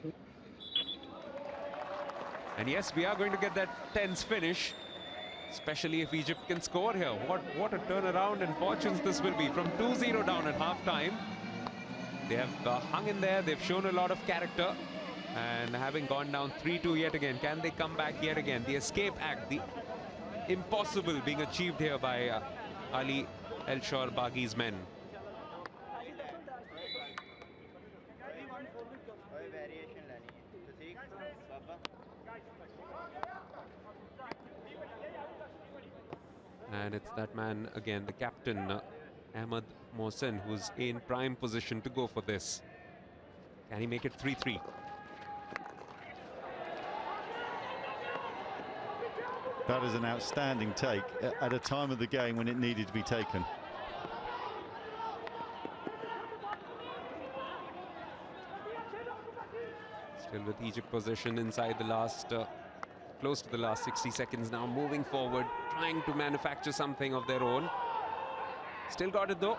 And yes, we are going to get that tense finish, especially if Egypt can score here. What a turnaround in fortunes this will be. From 2-0 down at half-time, they have hung in there. They've shown a lot of character, and having gone down 3-2 yet again, can they come back yet again? The escape act, the impossible being achieved here by Ali Elshor Baghi's men. And it's that man again, the captain, Ahmed Mohsen, who's in prime position to go for this. Can he make it 3-3? That is an outstanding take at a time of the game when it needed to be taken. Still with Egypt possession inside the last, close to the last 60 seconds now, moving forward, trying to manufacture something of their own. Still got it though.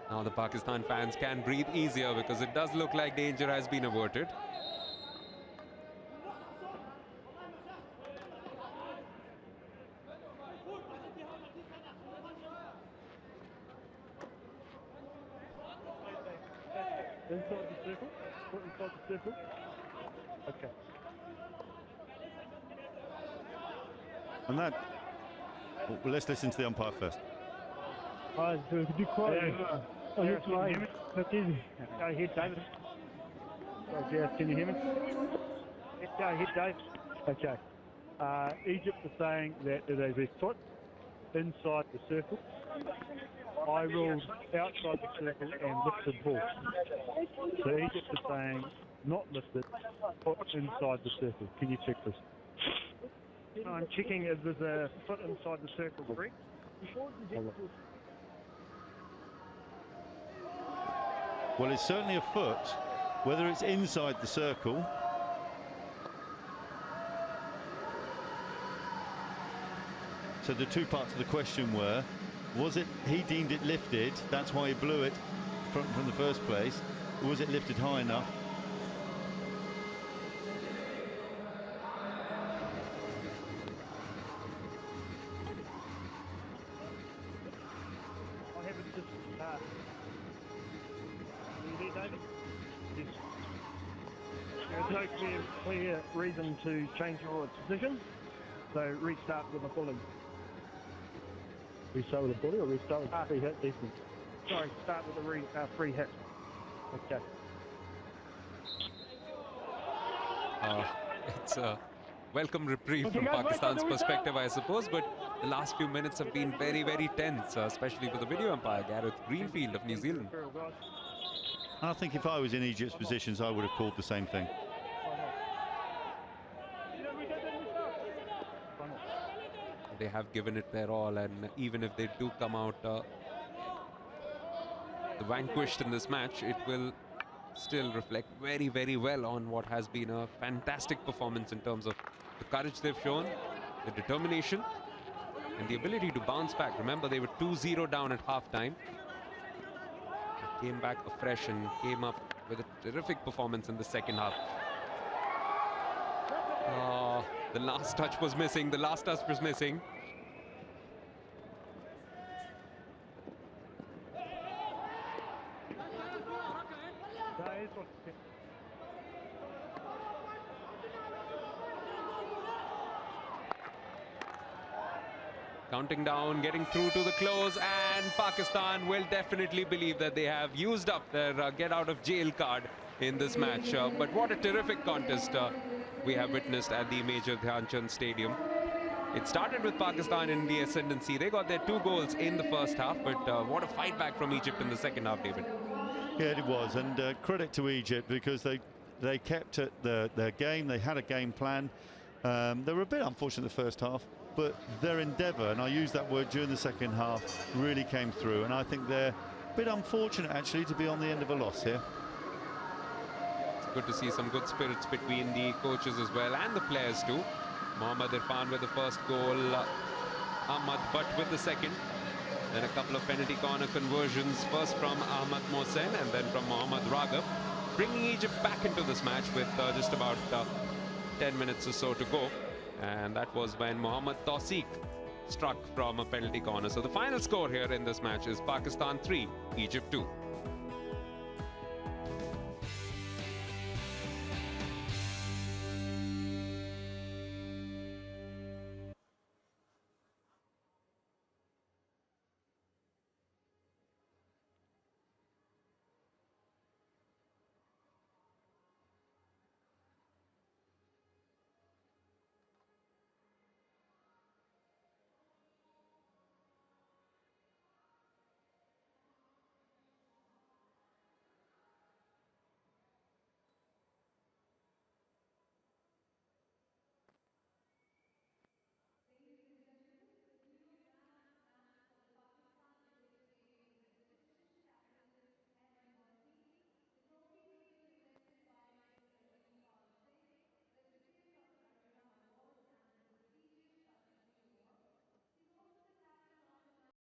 Now the Pakistan fans can breathe easier because it does look like danger has been averted. Inside the circle. Put inside the circle. Okay. And that, well, let's listen to the umpire first. Be quiet. Oh, you're quiet. Not easy. Go ahead, David. Okay, can you hear me? Go ahead, Dave. Okay. Egypt are saying that it is a foot. inside the circle. I ruled outside the circle and lifted ball. So Egypt is saying not lifted, foot inside the circle. Can you check this? I'm checking if there's a foot inside the circle, correct? Well, it's certainly a foot. Whether it's inside the circle, so the two parts of the question were, was it, he deemed it lifted, that's why he blew it from the first place, or was it lifted high enough? I have it just, are you there, David? Yes. There's no clear reason to change your decision, so restart with a bully. Restart with a bully or restart with a free hit defense? Sorry, start with a free hit. Okay. It's a welcome reprieve from Pakistan's perspective, I suppose, but the last few minutes have been very, very tense, especially for the video umpire, Gareth Greenfield of New Zealand. I think if I was in Egypt's positions, I would have called the same thing. They have given it their all, and even if they do come out the vanquished in this match, it will still reflect very, very well on what has been a fantastic performance in terms of the courage they've shown, the determination, and the ability to bounce back. Remember, they were 2-0 down at halftime. They came back afresh and came up with a terrific performance in the second half. The last touch was missing. The last touch was missing. Counting down, getting through to the close, and Pakistan will definitely believe that they have used up their get out of jail card in this match. But what a terrific contest we have witnessed at the Major Dhyan Chand Stadium. It started with Pakistan in the ascendancy. They got their 2 goals in the first half, but what a fight back from Egypt in the second half, David. Yeah, it was, and credit to Egypt, because they kept at their game. They had a game plan. They were a bit unfortunate the first half, but their endeavour, and I use that word during the second half, really came through. And I think they're a bit unfortunate, actually, to be on the end of a loss here. It's good to see some good spirits between the coaches as well, and the players too. Mohammad Irfan with the first goal, Ahmad Butt with the second. Then a couple of penalty corner conversions, first from Ahmad Mohsen and then from Mohammad Raghav, bringing Egypt back into this match with just about 10 minutes or so to go. And that was when Mohammad Tawseeq struck from a penalty corner. So the final score here in this match is Pakistan 3, Egypt 2.